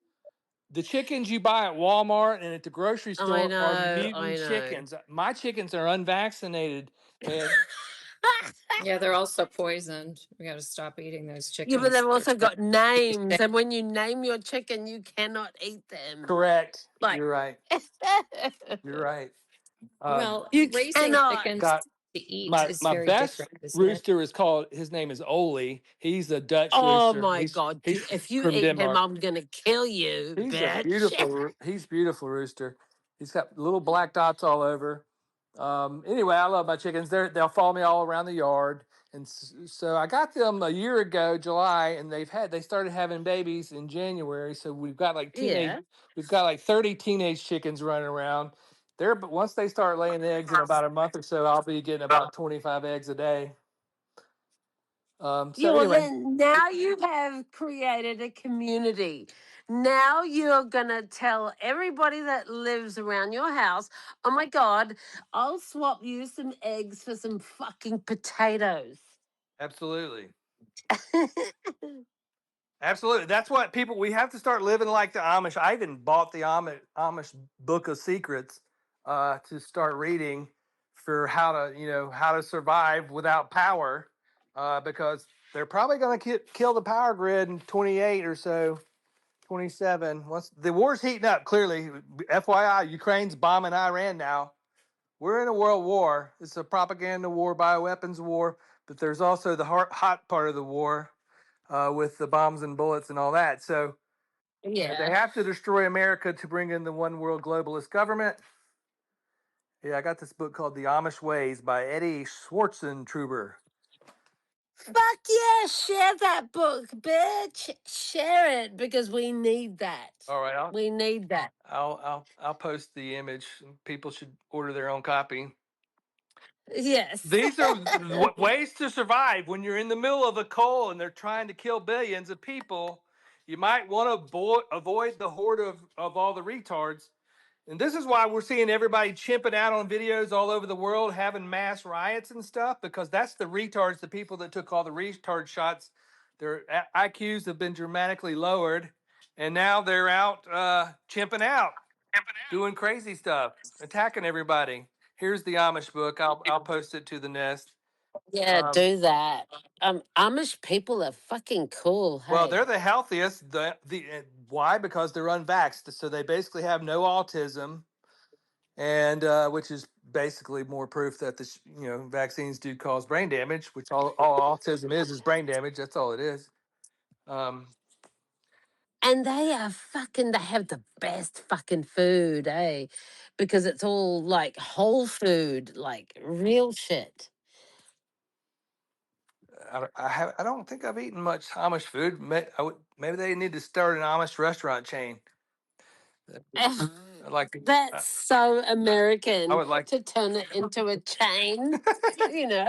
The chickens you buy at Walmart and at the grocery store I are know. mutant chickens. My chickens are unvaccinated. And Yeah, they're also poisoned. We got to stop eating those chickens. Yeah, but they've also They're got names, and when you name your chicken, you cannot eat them. correct. Like- You're right. You're right. well, you raising cannot. chickens Got to eat my is my very best different, isn't it? rooster is called. His name is Oli. He's a Dutch Oh rooster. my god! He's If you from eat him, Denmark. I'm gonna kill you, He's bitch. a beautiful. He's beautiful rooster. He's got little black dots all over. Anyway, I love my chickens. They'll follow me all around the yard, and so I got them a year ago, July, and they started having babies in January. So we've got like Yeah. we've got like 30 teenage chickens running around. But once they start laying eggs in about a month or so, I'll be getting about 25 eggs a day. So Yeah, well, anyway, then now you have created a community. Now you're gonna tell everybody that lives around your house, oh my god, I'll swap you some eggs for some fucking potatoes. absolutely. Absolutely. That's what we have to start living like the Amish. I even bought the Amish Book of Secrets to start reading for how to survive without power because they're probably going to kill the power grid in 28 or so, 27. Once the war's heating up, clearly, FYI, Ukraine's bombing Iran now. We're in a world war. It's a propaganda war, bioweapons war, but there's also the hot part of the war with the bombs and bullets and all that. So Yeah. they have to destroy America to bring in the one world globalist government. Yeah, I got this book called The Amish Ways by Eddie Schwarzentruber. Fuck yeah, share that book, bitch. Share it because we need that. All right, We need that. I'll post the image. People should order their own copy. Yes. These are ways to survive when you're in the middle of a coal and they're trying to kill billions of people. You might want to avoid the horde of all the retards. And this is why we're seeing everybody chimping out on videos all over the world, having mass riots and stuff, because that's the retards, the people that took all the retard shots. Their IQs have been dramatically lowered, and now they're out chimping out, doing crazy stuff, attacking everybody. Here's the Amish book. I'll post it to the nest. Yeah, do that. Amish people are fucking cool. Hey? Well, they're the healthiest. Why? Because they're unvaxxed, so they basically have no autism, and which is basically more proof that vaccines do cause brain damage. Which all autism is brain damage. That's all it is. And they have the best fucking food, eh? Because it's all like whole food, like real shit. I don't think I've eaten much Amish food. Maybe they need to start an Amish restaurant chain. That's so American. I would like to turn it into a chain.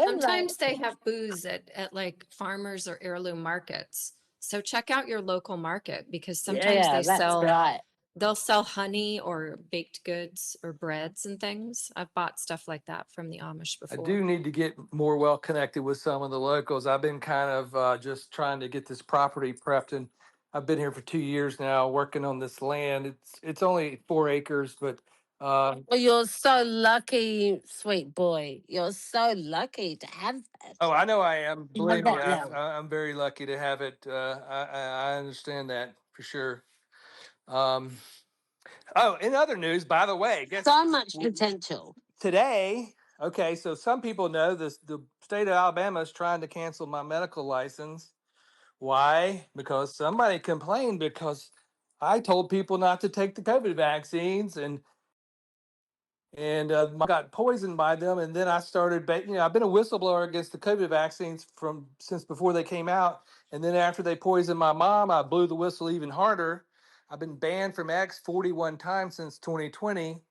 Sometimes they have booze at like farmers or heirloom markets. So check out your local market because sometimes they that's sell right. They'll sell honey or baked goods or breads and things. I've bought stuff like that from the Amish I before. do need to get more well connected with some of the locals. I've been kind of just trying to get this property prepped, and I've been here for 2 years now working on this land. It's only 4 acres, but Well, you're so lucky, sweet boy. You're so lucky to have that. oh, I know I am. Have Believe me, that land. I'm very lucky to have it. I understand that for sure. Um, oh, in other news, by the way, guess So much potential. today. Okay, so some people know this. The state of Alabama is trying to cancel my medical license. Why? Because somebody complained because I told people not to take the COVID vaccines, and got poisoned by them. And then I started, I've been a whistleblower against the COVID vaccines from since before they came out. And then after they poisoned my mom, I blew the whistle even harder. I've been banned from X 41 times since 2020.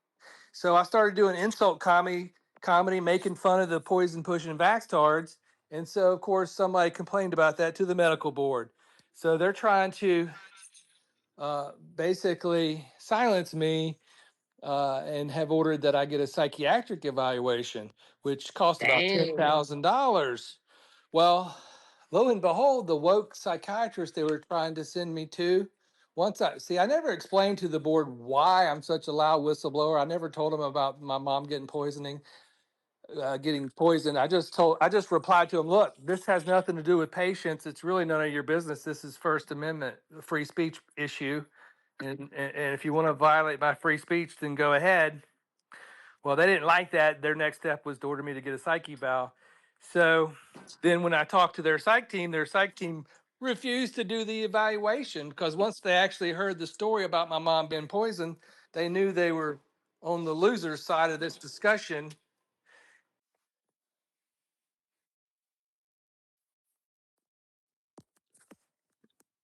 So I started doing insult comedy, making fun of the poison pushing vaxtards. And so, of course, somebody complained about that to the medical board. So they're trying to basically silence me and have ordered that I get a psychiatric evaluation, which cost about Damn. $10,000. Well, lo and behold, the woke psychiatrist they were trying to send me to. I never explained to the board why I'm such a loud whistleblower. I never told them about my mom getting poisoned. I just replied to them, look, this has nothing to do with patients. It's really none of your business. This is First Amendment free speech issue. And if you want to violate my free speech, then go ahead. Well, they didn't like that. Their next step was to order me to get a psych eval. So then when I talked to their psych team refused to do the evaluation because once they actually heard the story about my mom being poisoned, they knew they were on the loser side of this discussion.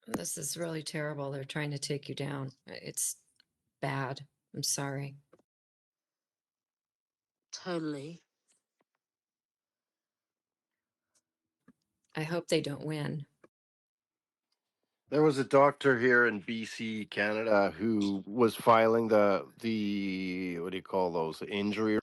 This is really terrible. They're trying to take you down. It's bad. I'm sorry. Totally. I hope they don't win. There was a doctor here in BC, Canada, who was filing the what do you call those, injury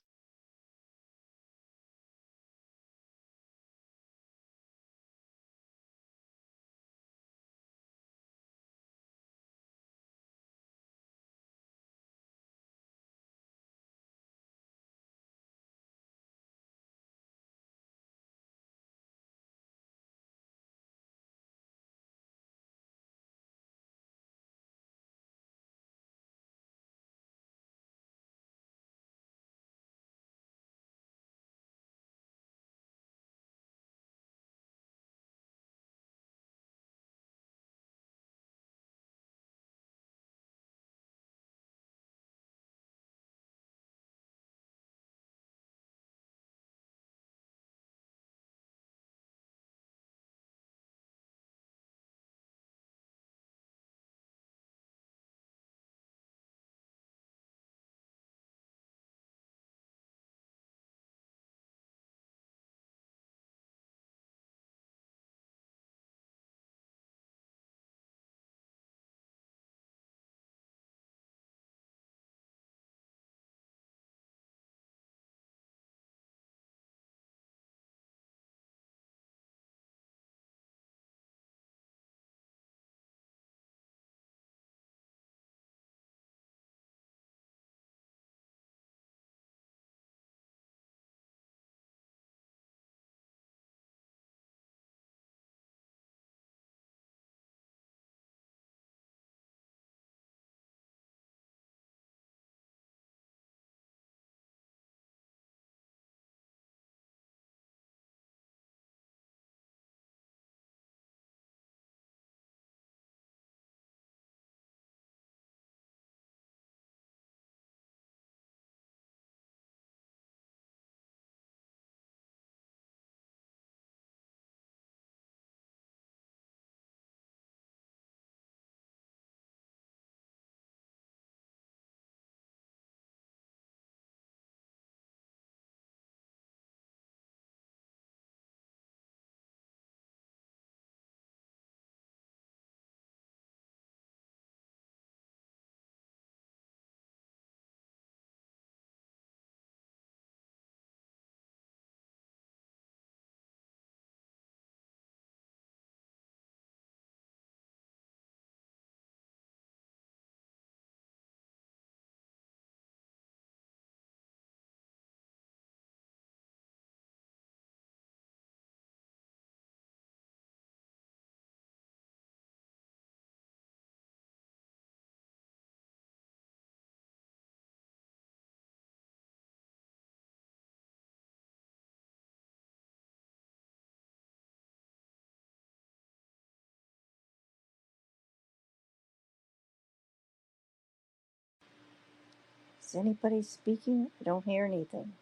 Is anybody speaking? I don't hear anything.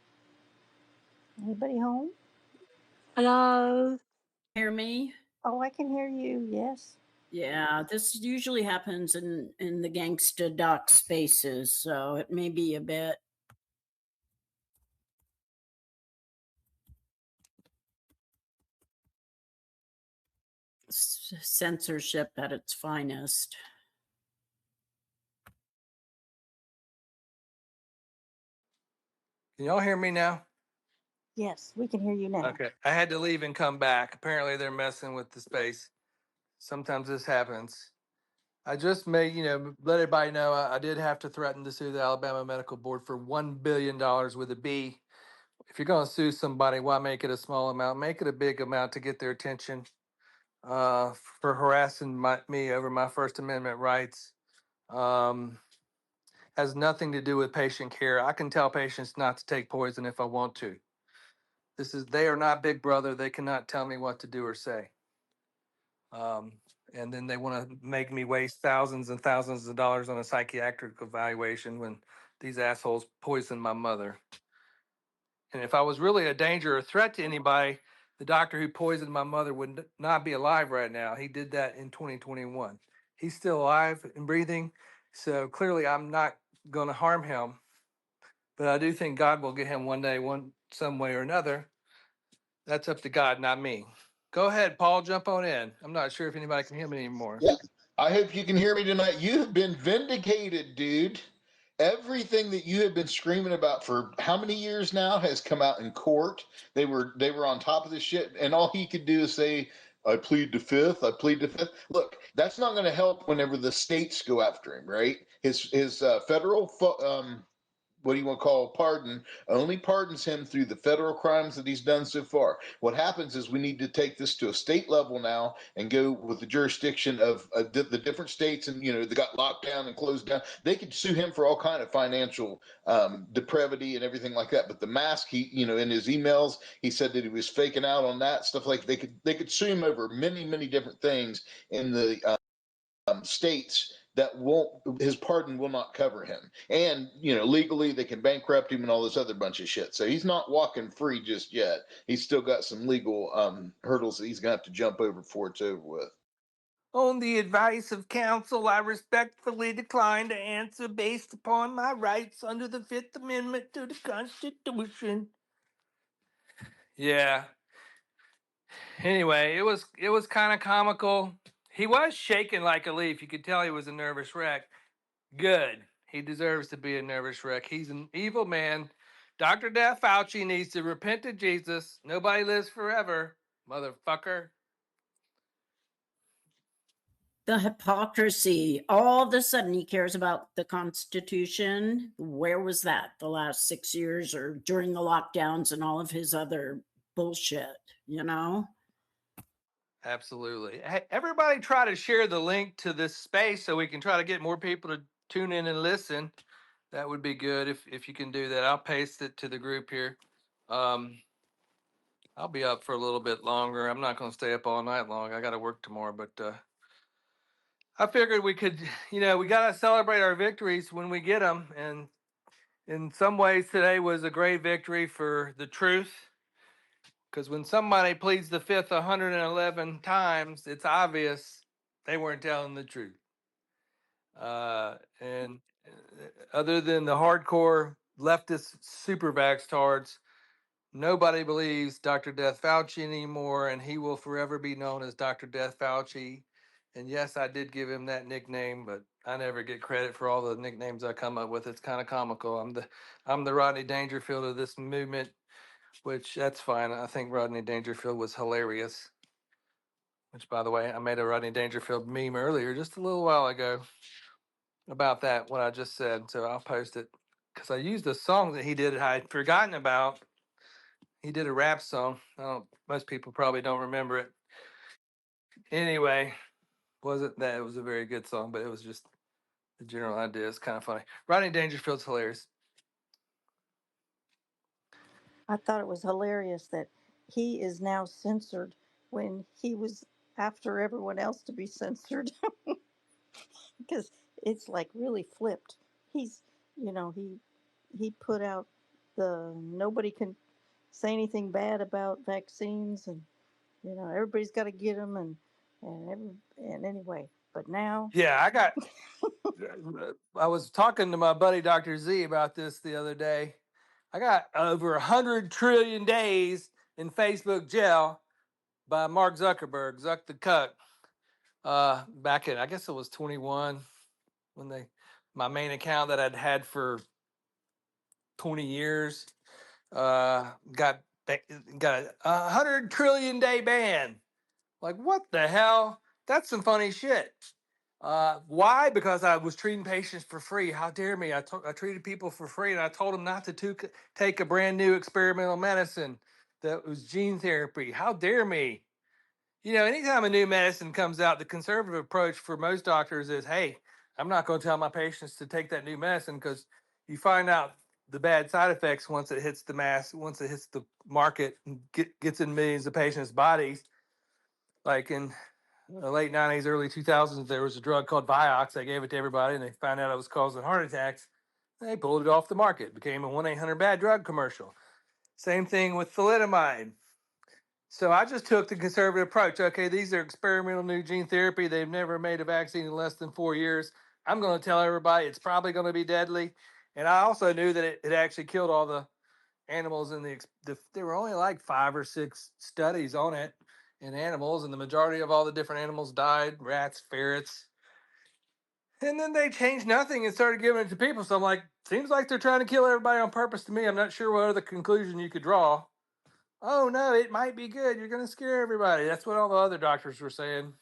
Anybody home? Hello. Hear me? Oh, I can hear you. Yes. Yeah, this usually happens in the Gangsta Doc spaces, so it may be a bit censorship at its finest. Can y'all hear me now? Yes, we can hear you now. Okay. I had to leave and come back. Apparently they're messing with the space. Sometimes this happens. I just made, let everybody know I did have to threaten to sue the Alabama Medical Board for $1 billion with a B. If you're going to sue somebody, why make it a small amount? Make it a big amount to get their attention for harassing me over my First Amendment rights. Has nothing to do with patient care. I can tell patients not to take poison if I want to. They are not Big Brother. They cannot tell me what to do or say. And then they want to make me waste thousands and thousands of dollars on a psychiatric evaluation when these assholes poisoned my mother. And if I was really a danger or threat to anybody, the doctor who poisoned my mother would not be alive right now. He did that in 2021. He's still alive and breathing. So clearly I'm not going to harm him. But I do think God will get him one day, some way or another. That's up to God, not me. Go ahead, Paul, jump on in. I'm not sure if anybody can hear me anymore. Yeah, I hope you can hear me tonight. You have been vindicated, dude. Everything that you have been screaming about for how many years now has come out in court. They were on top of this shit, and all he could do is say, "I plead the fifth. I plead the fifth." Look, that's not going to help whenever the states go after him, right? His federal what do you want to call a pardon, only pardons him through the federal crimes that he's done so far. What happens is we need to take this to a state level now and go with the jurisdiction of the different states, and they got locked down and closed down. They could sue him for all kind of financial depravity and everything like that. But the mask, he in his emails, he said that he was faking out on that stuff. Like they could sue him over many different things in the states that won't, his pardon will not cover him, and legally they can bankrupt him and all this other bunch of shit. So he's not walking free just yet. He's still got some legal hurdles that he's gonna have to jump over before it's over with. On the advice of counsel, I respectfully decline to answer based upon my rights under the Fifth Amendment to the Constitution. Yeah. Anyway, it was kind of comical. He was shaking like a leaf. You could tell he was a nervous wreck. Good. He deserves to be a nervous wreck. He's an evil man. Dr. Death Fauci needs to repent to Jesus. Nobody lives forever, motherfucker. The hypocrisy. All of a sudden, he cares about the Constitution. Where was that the last 6 years or during the lockdowns and all of his other bullshit, Absolutely. Hey, everybody try to share the link to this space so we can try to get more people to tune in and listen. That would be good if you can do that. I'll paste it to the group here. I'll be up for a little bit longer. I'm not going to stay up all night long. I got to work tomorrow, but I figured we could, we got to celebrate our victories when we get them. And in some ways, today was a great victory for the truth. Because when somebody pleads the fifth 111 times, it's obvious they weren't telling the truth. And other than the hardcore leftist super vax tards, nobody believes Dr. Death Fauci anymore, and he will forever be known as Dr. Death Fauci. And yes, I did give him that nickname, but I never get credit for all the nicknames I come up with. It's kind of comical. I'm the Rodney Dangerfield of this movement, which that's fine. I think Rodney Dangerfield was hilarious. Which, by the way, I made a Rodney Dangerfield meme earlier, just a little while ago, about that, what I just said. So I'll post it because I used a song that he did I had forgotten about. He did a rap song. Most people probably don't remember it. Anyway, wasn't that? It was a very good song, but it was just the general idea. It's kind of funny. Rodney Dangerfield's hilarious. I thought it was hilarious that he is now censored when he was after everyone else to be censored because it's like really flipped. He's, he he put out the nobody can say anything bad about vaccines, and everybody's got to get them, and anyway, but now Yeah, I was talking to my buddy Dr. Z about this the other day. I got over 100 trillion days in Facebook jail by Mark Zuckerberg, Zuck the Cuck. Back in, I guess it was 21 when my main account that I'd had for 20 years got a 100 trillion day ban. Like, what the hell? That's some funny shit. Why? Because I was treating patients for free. How dare me? I treated people for free, and I told them not to take a brand new experimental medicine that was gene therapy. How dare me? Anytime a new medicine comes out, the conservative approach for most doctors is, hey, I'm not going to tell my patients to take that new medicine because you find out the bad side effects once it hits once it hits the market and gets in millions of patients' bodies. Like in the late 90s, early 2000s, there was a drug called Vioxx. They gave it to everybody, and they found out it was causing heart attacks. They pulled it off the market. It became a 1-800-BAD-DRUG commercial. Same thing with thalidomide. So I just took the conservative approach. Okay, these are experimental new gene therapy. They've never made a vaccine in less than 4 years. I'm going to tell everybody it's probably going to be deadly. And I also knew that it actually killed all the animals in there were only like 5 or 6 studies on it in animals, and the majority of all the different animals died, rats, ferrets. And then they changed nothing and started giving it to people. So I'm like, seems like they're trying to kill everybody on purpose to me. I'm not sure what other conclusion you could draw. Oh no, it might be good. You're going to scare everybody. That's what all the other doctors were saying.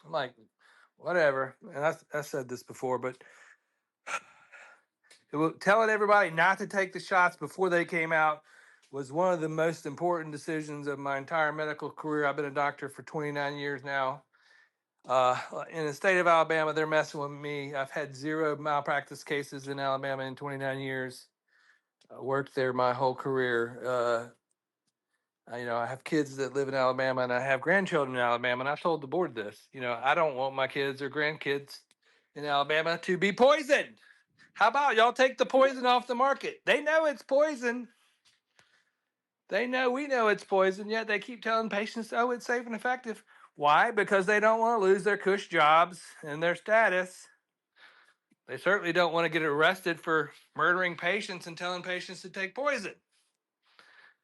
I'm like, whatever. And I said this before, but telling everybody not to take the shots before they came out was one of the most important decisions of my entire medical career. I've been a doctor for 29 years now. In the state of Alabama, they're messing with me. I've had 0 malpractice cases in Alabama in 29 years. I worked there my whole career. I have kids that live in Alabama, and I have grandchildren in Alabama, and I told the board this. I don't want my kids or grandkids in Alabama to be poisoned. How about y'all take the poison off the market? They know it's poison. We know it's poison, yet they keep telling patients, oh, it's safe and effective. Why? Because they don't want to lose their cush jobs and their status. They certainly don't want to get arrested for murdering patients and telling patients to take poison.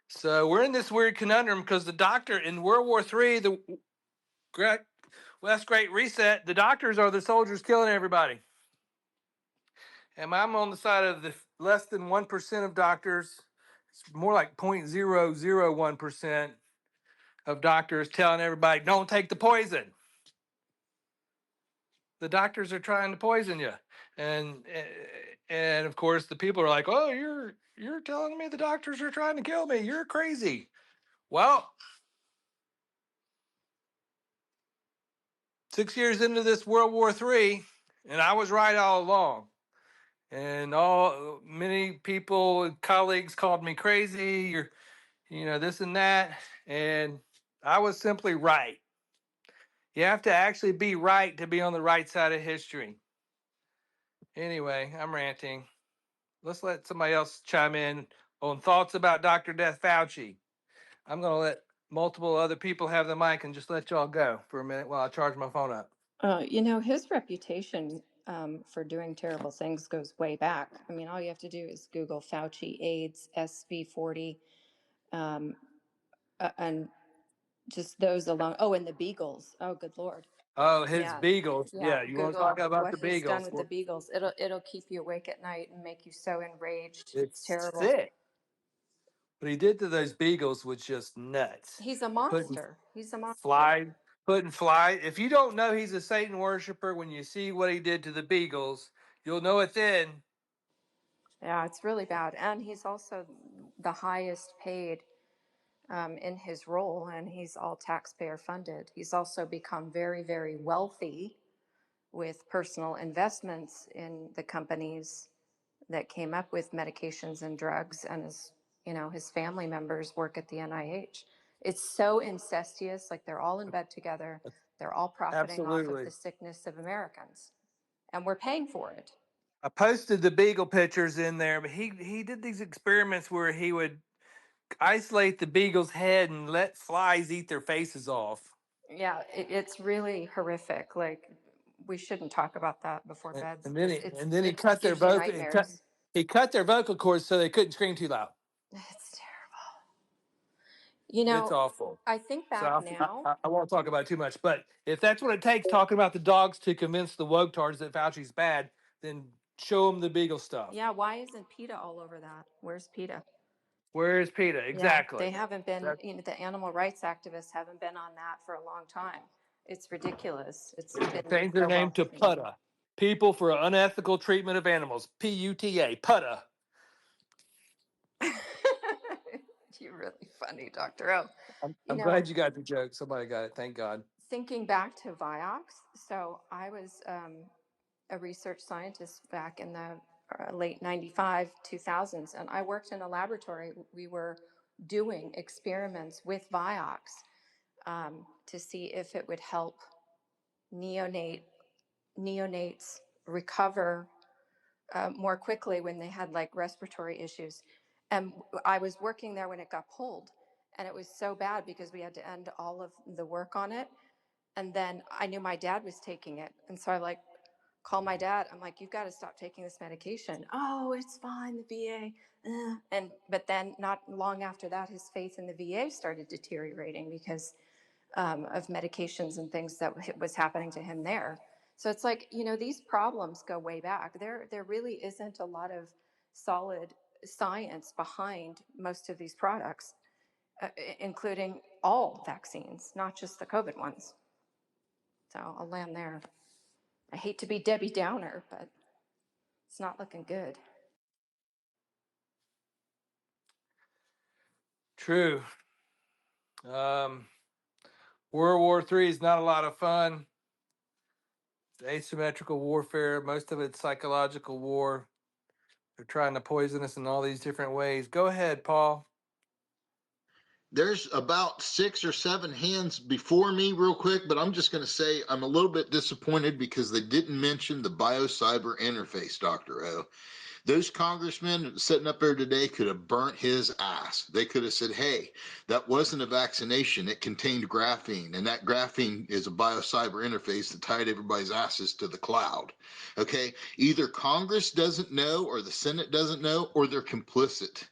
So we're in this weird conundrum because the doctor in World War III, the last Great Reset, the doctors are the soldiers killing everybody. And I'm on the side of the less than 1% of doctors. It's more like 0.001% of doctors telling everybody, don't take the poison. The doctors are trying to poison you. And of course the people are like, oh, you're telling me the doctors are trying to kill me. You're crazy. Well, 6 years into this World War III, and I was right all along. And many people, colleagues called me crazy, or this and that. And I was simply right. You have to actually be right to be on the right side of history. Anyway, I'm ranting. Let's let somebody else chime in on thoughts about Dr. Death Fauci. I'm going to let multiple other people have the mic and just let y'all go for a minute while I charge my phone up. His reputation for doing terrible things goes way back. I mean, all you have to do is Google Fauci AIDS SV40, and just those alone. Oh, and the Beagles. Oh, good Lord. Oh, his Yeah. Beagles. Yeah, you want to talk Google about what the he's done Beagles? with the Beagles. It'll keep you awake at night and make you so enraged. It's It's terrible. sick. What he did to those Beagles was just nuts. He's a monster. He's a monster. Putting fly. If you don't know he's a Satan worshiper, when you see what he did to the Beagles, you'll know it then. Yeah, it's really bad. And he's also the highest paid in his role, and he's all taxpayer funded. He's also become very, very wealthy with personal investments in the companies that came up with medications and drugs, and his family members work at the NIH. It's so incestuous, like they're all in bed together. They're all profiting off of Absolutely. the sickness of Americans, and we're paying for it. I posted the beagle pictures in there, but he did these experiments where he would isolate the beagle's head and let flies eat their faces off. Yeah, it's really horrific. Like, we shouldn't talk about that before And, bed. and then he It's and then he it cut their gives you vocal nightmares. he cut their vocal cords so they couldn't scream too loud. It's terrible. You It's know, awful. I think So back now. I won't talk about it too much. But if that's what it takes, talking about the dogs to convince the woke-tards that Fauci's bad, then show them the beagle stuff. Yeah, why isn't PETA all over that? Where's PETA? Where is PETA? Yeah, Exactly. they haven't been, That, the animal rights activists haven't been on that for a long time. It's ridiculous. It's been change their so well name to documented. PUTA. People for Unethical Treatment of Animals. PUTA. PUTA. You're really funny, Dr. O. I'm glad you got the joke. Somebody got it. Thank God. Thinking back to Vioxx, so I was a research scientist back in the late 95, 2000s, and I worked in a laboratory. We were doing experiments with Vioxx to see if it would help neonates recover more quickly when they had like respiratory issues. And I was working there when it got pulled, and it was so bad because we had to end all of the work on it. And then I knew my dad was taking it, and so I like called my dad. I'm like, "You've got to stop taking this medication." "Oh, it's fine, the VA." But then not long after that, his faith in the VA started deteriorating because of medications and things that was happening to him there. So it's like, these problems go way back. There really isn't a lot of solid science behind most of these products, including all vaccines, not just the COVID ones. So I'll land there. I hate to be Debbie Downer, but it's not looking good. True. World War III is not a lot of fun. It's asymmetrical warfare. Most of it's psychological war. They're trying to poison us in all these different ways. Go ahead, Paul. There's about 6 or 7 hands before me, real quick, but I'm just going to say I'm a little bit disappointed because they didn't mention the biocyber interface, Dr. O. Those congressmen sitting up there today could have burnt his ass. They could have said, hey, that wasn't a vaccination. It contained graphene, and that graphene is a biocyber interface that tied everybody's asses to the cloud. Okay? Either Congress doesn't know, or the Senate doesn't know, or they're complicit.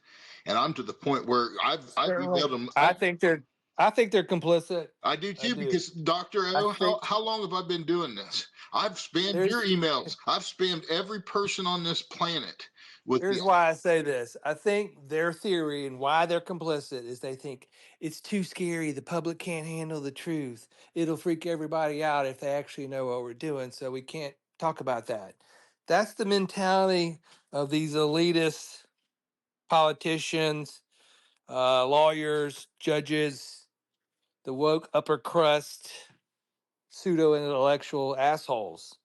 And I'm to the point where I've emailed them. I think they're complicit. I do too, I do. because Dr. I O, think how long have I been doing this? I've spammed your emails. I've spammed every person on this planet with Here's why I say this. I think their theory and why they're complicit is they think it's too scary. The public can't handle the truth. It'll freak everybody out if they actually know what we're doing. So we can't talk about that. That's the mentality of these elitist politicians, lawyers, judges, the woke upper crust, pseudo intellectual assholes.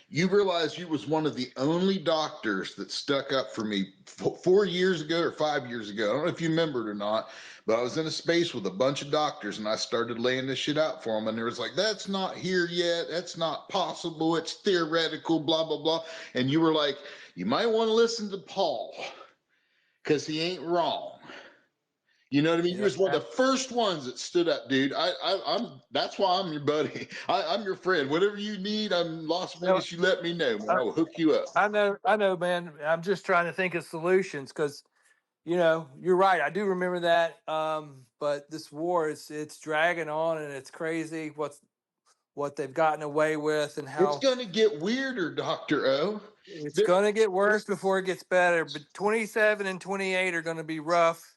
You realize you was one of the only doctors that stuck up for me 4 years ago or 5 years ago. I don't know if you remember it or not, but I was in a space with a bunch of doctors and I started laying this shit out for them. And there was like, that's not here yet. That's not possible. It's theoretical, blah, blah, blah. And you were like, you might want to listen to Paul because he ain't wrong. You know what I mean? You was one of the first ones that stood up, dude. I'm. That's why I'm your buddy. I'm your friend. Whatever you need, I'm in Las Vegas. You let me know, man. I will hook you up. I know, man. I'm just trying to think of solutions because, you're right. I do remember that. But this war it's dragging on and it's crazy what they've gotten away with and how It's going to get weirder, Dr. O. it's going to get worse before it gets better. But 27 and 28 are going to be rough.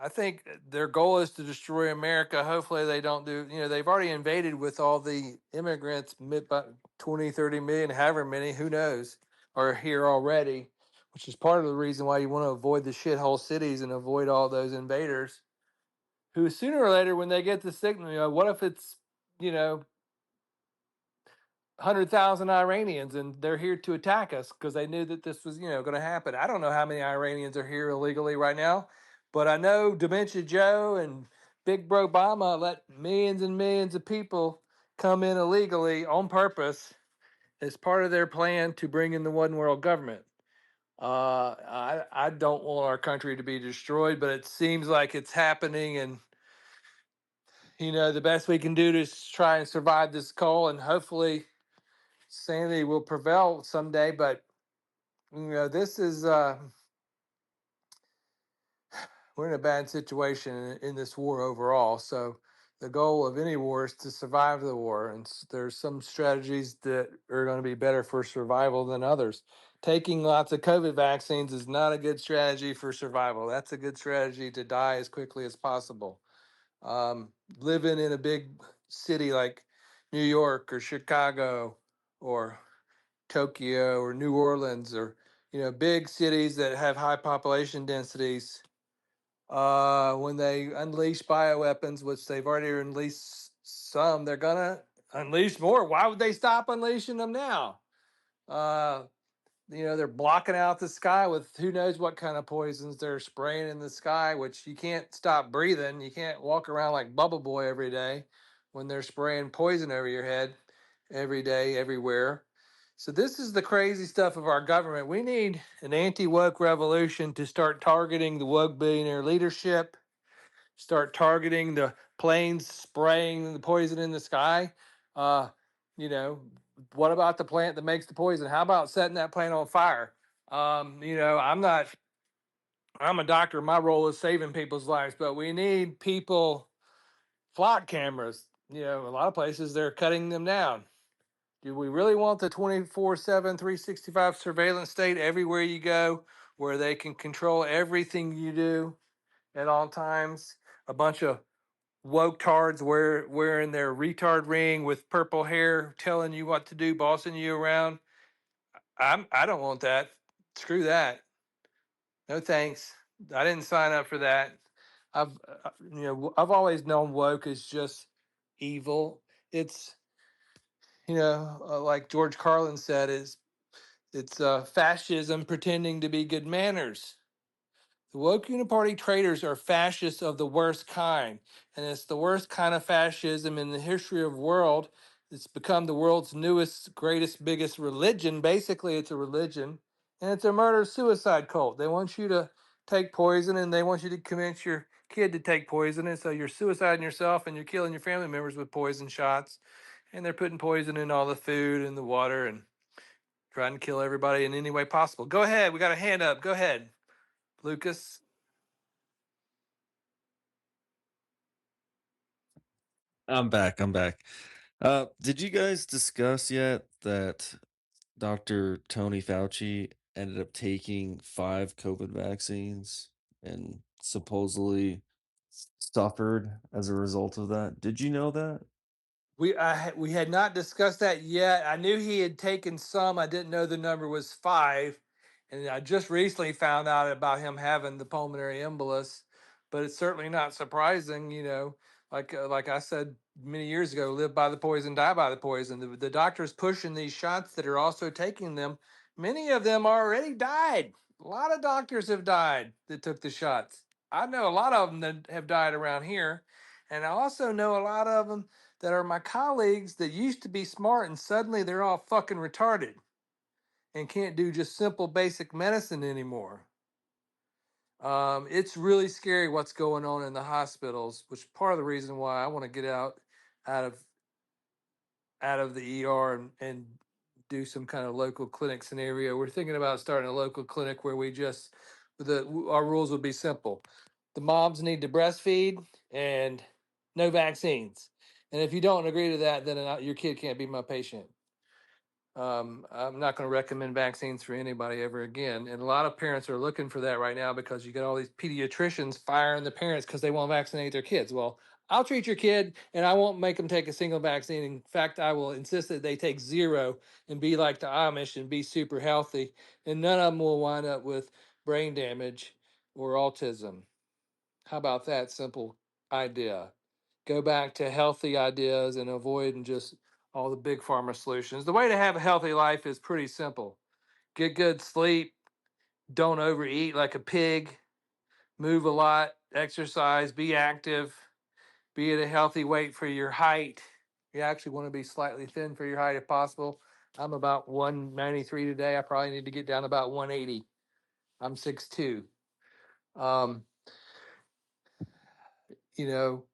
I think their goal is to destroy America. Hopefully they don't do, they've already invaded with all the immigrants, about 20, 30 million, however many, who knows, are here already, which is part of the reason why you want to avoid the shithole cities and avoid all those invaders who sooner or later, when they get the signal, what if it's, 100,000 Iranians and they're here to attack us because they knew that this was, going to happen. I don't know how many Iranians are here illegally right now, but I know Dementia Joe and Big Bro Obama let millions and millions of people come in illegally on purpose as part of their plan to bring in the one world government. I don't want our country to be destroyed, but it seems like it's happening, and the best we can do is try and survive this call, and hopefully sanity will prevail someday. But this is we're in a bad situation in this war overall. So the goal of any war is to survive the war, and there's some strategies that are going to be better for survival than others. Taking lots of COVID vaccines is not a good strategy for survival. That's a good strategy to die as quickly as possible. Living in a big city like New York or Chicago or Tokyo or New Orleans, or big cities that have high population densities, when they unleash bioweapons, which they've already unleashed some, they're gonna unleash more. Why would they stop unleashing them now? Uh, they're blocking out the sky with who knows what kind of poisons they're spraying in the sky, which you can't stop breathing. You can't walk around like Bubble Boy every day when they're spraying poison over your head every day, everywhere. So this is the crazy stuff of our government. We need an anti-woke revolution to start targeting the woke billionaire leadership, start targeting the planes spraying the poison in the sky. You know, what about the plant that makes the poison? How about setting that plant on fire? I'm a doctor. My role is saving people's lives, but we need people, flock cameras. A lot of places they're cutting them down. Do we really want the 24/7, 365 surveillance state everywhere you go, where they can control everything you do at all times? A bunch of woke tards wearing their retard ring with purple hair, telling you what to do, bossing you around. I don't want that. Screw that. No thanks. I didn't sign up for that. I've always known woke is just evil. It's like George Carlin said, it's fascism pretending to be good manners. The woke uniparty traitors are fascists of the worst kind, and it's the worst kind of fascism in the history of the world. It's become the world's newest, greatest, biggest religion. Basically, it's a religion, and it's a murder-suicide cult. They want you to take poison, and they want you to convince your kid to take poison, and so you're suiciding yourself, and you're killing your family members with poison shots, and they're putting poison in all the food and the water, and trying to kill everybody in any way possible. Go ahead. We got a hand up. Go ahead, Lucas. I'm back. I'm back. Did you guys discuss yet that Dr. Tony Fauci ended up taking 5 COVID vaccines and supposedly suffered as a result of that? Did you know that? We had not discussed that yet. I knew he had taken some. I didn't know the number was 5, and I just recently found out about him having the pulmonary embolus. But it's certainly not surprising. Like I said many years ago, live by the poison, die by the poison. The doctors pushing these shots that are also taking them. Many of them already died. A lot of doctors have died that took the shots. I know a lot of them that have died around here, and I also know a lot of them that are my colleagues that used to be smart, and suddenly they're all fucking retarded and can't do just simple basic medicine anymore. It's really scary what's going on in the hospitals, which is part of the reason why I want to get out of the ER and do some kind of local clinic scenario. We're thinking about starting a local clinic where our rules would be simple. The moms need to breastfeed and no vaccines. And if you don't agree to that, then your kid can't be my patient. I'm not going to recommend vaccines for anybody ever again. And a lot of parents are looking for that right now because you got all these pediatricians firing the parents because they won't vaccinate their kids. Well, I'll treat your kid and I won't make them take a single vaccine. In fact, I will insist that they take 0 and be like the Amish and be super healthy. And none of them will wind up with brain damage or autism. How about that simple idea? Go back to healthy ideas and avoid just all the big pharma solutions. The way to have a healthy life is pretty simple. Get good sleep, don't overeat like a pig, move a lot, exercise, be active, be at a healthy weight for your height. You actually want to be slightly thin for your height if possible. I'm about 193 today. I probably need to get down to about 180. I'm 6'2". Um, you know,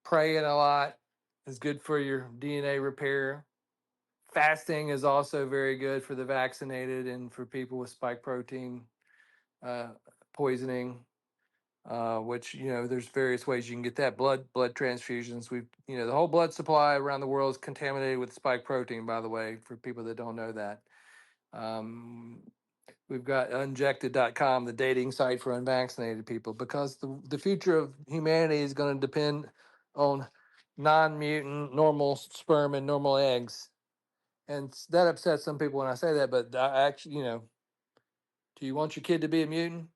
praying a lot is good for your DNA repair. Fasting is also very good for the vaccinated and for people with spike protein poisoning. Which there's various ways you can get that. Blood transfusions. The whole blood supply around the world is contaminated with spike protein. By the way, for people that don't know that, we've got unjected.com, the dating site for unvaccinated people, because the future of humanity is going to depend on non-mutant normal sperm and normal eggs, and that upsets some people when I say that. But I actually, do you want your kid to be a mutant?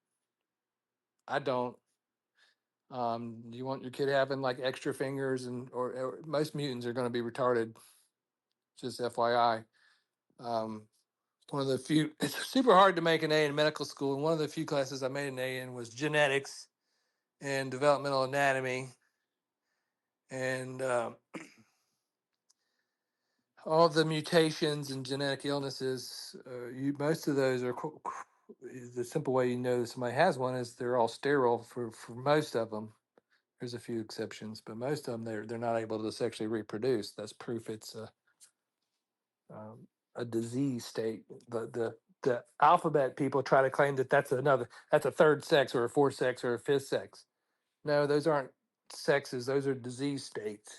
I don't. Do you want your kid having like extra fingers or most mutants are going to be retarded? Just FYI. One of the few. It's super hard to make an A in medical school, and one of the few classes I made an A in was genetics and developmental anatomy, and all the mutations and genetic illnesses. Most of those are. The simple way you know that somebody has one is they're all sterile for most of them. There's a few exceptions, but most of them they're not able to sexually reproduce. That's proof it's a disease state. The alphabet people try to claim that that's a third sex or a fourth sex or a fifth sex. No, those aren't sexes. Those are disease states.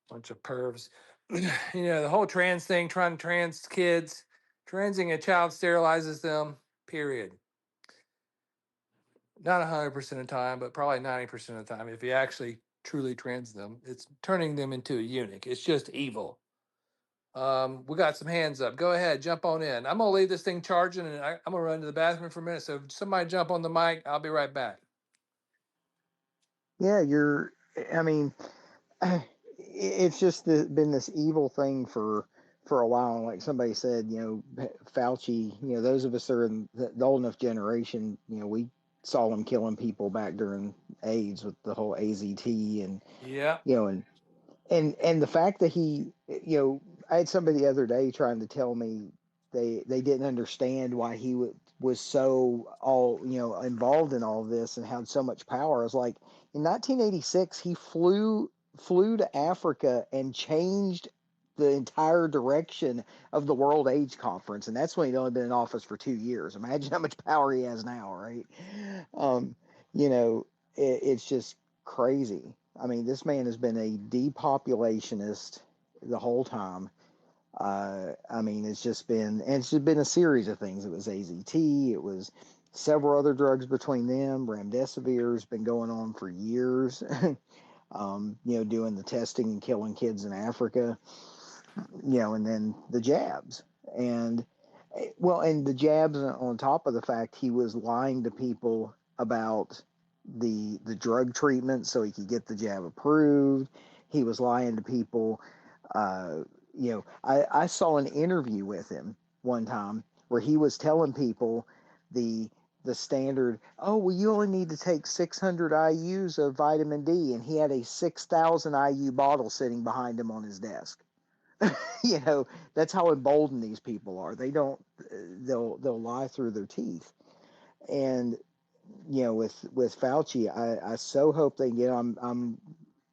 Bunch of pervs. The whole trans thing, trying to trans kids, transing a child sterilizes them. Period. Not 100% of the time, but probably 90% of the time. If you actually truly trans them, it's turning them into a eunuch. It's just evil. We got some hands up. Go ahead, jump on in. I'm gonna leave this thing charging, and I'm gonna run to the bathroom for a minute. So if somebody jump on the mic. I'll be right back. Yeah, I mean, it's just been this evil thing for a while. And like somebody said, Fauci, those of us that are in the old enough generation, we saw him killing people back during AIDS with the whole AZT and, Yeah. and the fact that I had somebody the other day trying to tell me they didn't understand why he was so all involved in all of this and had so much power. I was like, in 1986 he flew to Africa and changed the entire direction of the World AIDS Conference, and that's when he'd only been in office for 2 years. Imagine how much power he has now, right? It's just crazy. I mean, this man has been a depopulationist the whole time. I mean, it's just been a series of things. It was AZT, it was several other drugs between them. Remdesivir's been going on for years. Doing the testing and killing kids in Africa. And then the jabs and the jabs on top of the fact he was lying to people about the drug treatment so he could get the jab approved. He was lying to people. I saw an interview with him one time where he was telling people the standard, oh, well, you only need to take 600 IUs of vitamin D, and he had a 6,000 IU bottle sitting behind him on his desk. That's how emboldened these people are. They'll lie through their teeth. And with Fauci, I so hope they get. I'm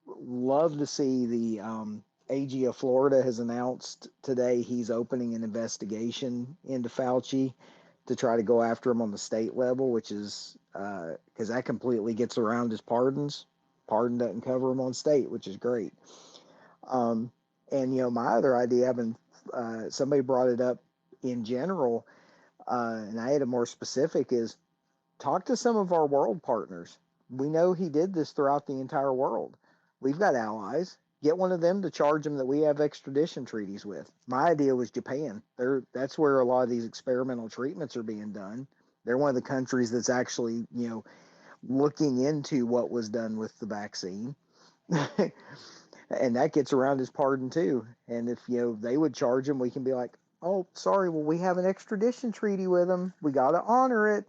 love to see the AG of Florida has announced today he's opening an investigation into Fauci to try to go after him on the state level, which is because that completely gets around his pardons. Pardon doesn't cover him on state, which is great. And my other idea, somebody brought it up in general, and I had a more specific, is talk to some of our world partners. We know he did this throughout the entire world. We've got allies. Get one of them to charge him that we have extradition treaties with. My idea was Japan. That's where a lot of these experimental treatments are being done. They're one of the countries that's actually, looking into what was done with the vaccine. And that gets around his pardon too. And if they would charge him, we can be like, oh, sorry, well, we have an extradition treaty with him. We got to honor it.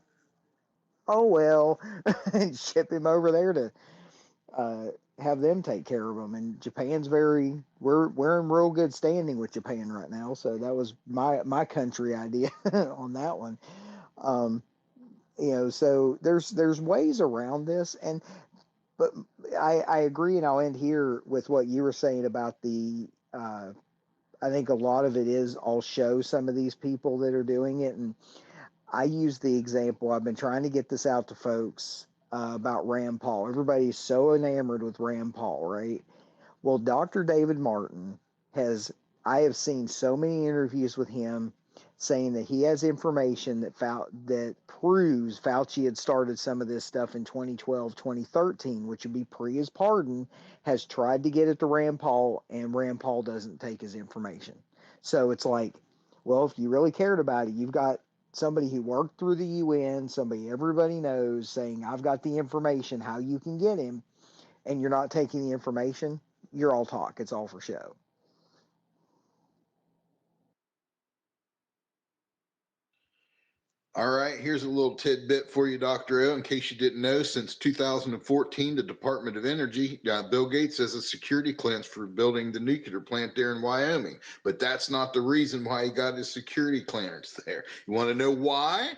Oh well, and ship him over there to have them take care of them. And Japan's we're in real good standing with Japan right now. So that was my country idea on that one. Um, so there's ways around this, but I agree, and I'll end here with what you were saying about the. I think a lot of it is I'll show some of these people that are doing it, and I use the example. I've been trying to get this out to folks about Rand Paul. Everybody's so enamored with Rand Paul, right? Well, Dr. David Martin has, I have seen so many interviews with him saying that he has information that proves Fauci had started some of this stuff in 2012, 2013, which would be pre his pardon, has tried to get it to Rand Paul, and Rand Paul doesn't take his information. So it's like, well, if you really cared about it, you've got somebody who worked through the UN, somebody everybody knows, saying, I've got the information, how you can get him, and you're not taking the information, you're all talk. It's all for show. All right, here's a little tidbit for you, Dr. O. In case you didn't know, since 2014, the Department of Energy, Bill Gates has a security clearance for building the nuclear plant there in Wyoming. But that's not the reason why he got his security clearance there. You want to know why?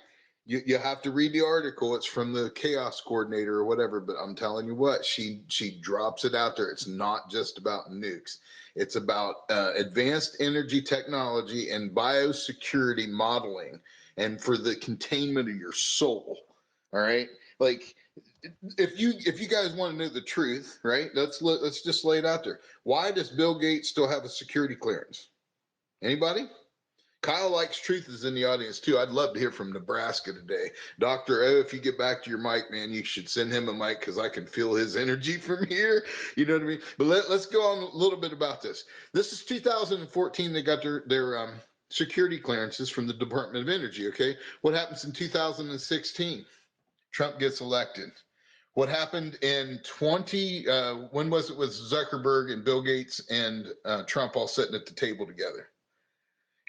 You have to read the article. It's from the chaos coordinator or whatever, but I'm telling you what, she drops it out there. It's not just about nukes. It's about advanced energy technology and biosecurity modeling, and for the containment of your soul. All right, like if you guys want to know the truth, right? Let's just lay it out there. Why does Bill Gates still have a security clearance? Anybody? Kyle Likes Truth is in the audience too. I'd love to hear from Nebraska today. Dr. O, if you get back to your mic, man, you should send him a mic because I can feel his energy from here. You know what I mean? But let's go on a little bit about this. This is 2014. They got their security clearances from the Department of Energy, okay? What happens in 2016? Trump gets elected. What happened in when was it with Zuckerberg and Bill Gates and Trump all sitting at the table together?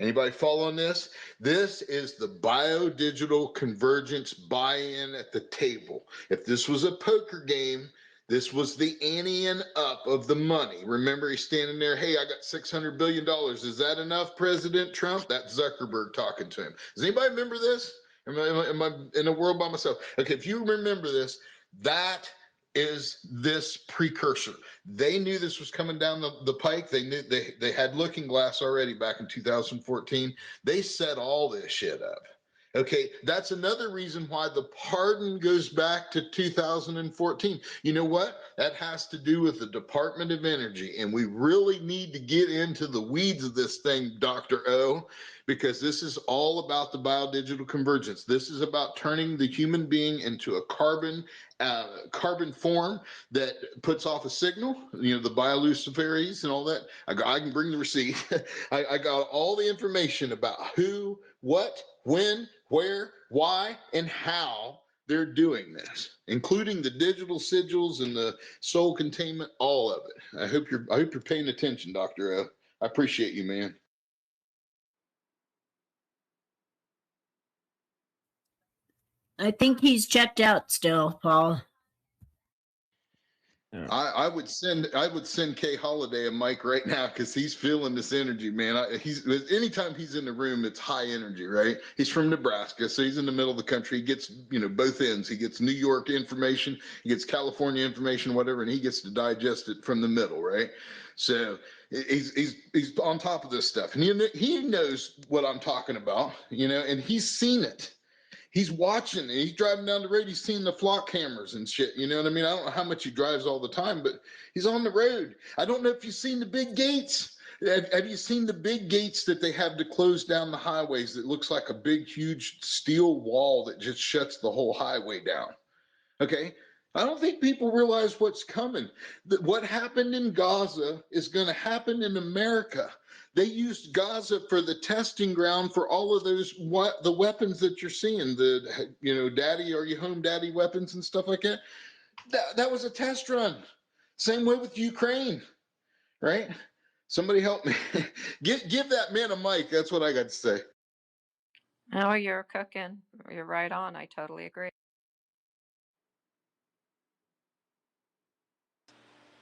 Anybody following this? This is the biodigital convergence buy-in at the table. If this was a poker game, this was the ante up of the money. Remember, he's standing there, hey, I got $600 billion. Is that enough, President Trump? That's Zuckerberg talking to him. Does anybody remember this? Am I in a world by myself? Okay, if you remember this, that is this precursor. They knew this was coming down the pike. They knew they had Looking Glass already back in 2014. They set all this shit up. Okay, that's another reason why the pardon goes back to 2014. You know what? That has to do with the Department of Energy, and we really need to get into the weeds of this thing, Dr. O, because this is all about the biodigital convergence. This is about turning the human being into a carbon form that puts off a signal, the bioluciferase and all that. I can bring the receipt. I got all the information about who, what, when, where, why, and how they're doing this, including the digital sigils and the soul containment, all of it. I hope you're paying attention, Dr. O. I appreciate you, man. I think he's checked out still, Paul. Yeah. I would send Kay Holiday a mic right now because he's feeling this energy, man. Anytime he's in the room, it's high energy, right? He's from Nebraska, so he's in the middle of the country. He gets both ends. He gets New York information, he gets California information, whatever, and he gets to digest it from the middle, right? So he's on top of this stuff, and he knows what I'm talking about, and he's seen it. He's watching and he's driving down the road. He's seeing the flock cameras and shit. You know what I mean? I don't know how much he drives all the time, but he's on the road. I don't know if you've seen the big gates. Have you seen the big gates that they have to close down the highways that looks like a big, huge steel wall that just shuts the whole highway down? Okay. I don't think people realize what's coming. What happened in Gaza is going to happen in America. They used Gaza for the testing ground for all of the weapons that you're seeing, daddy, are you home, daddy weapons and stuff like that. That was a test run. Same way with Ukraine, right? Somebody help me. Give that man a mic. That's what I got to say. Oh, you're cooking. You're right on. I totally agree.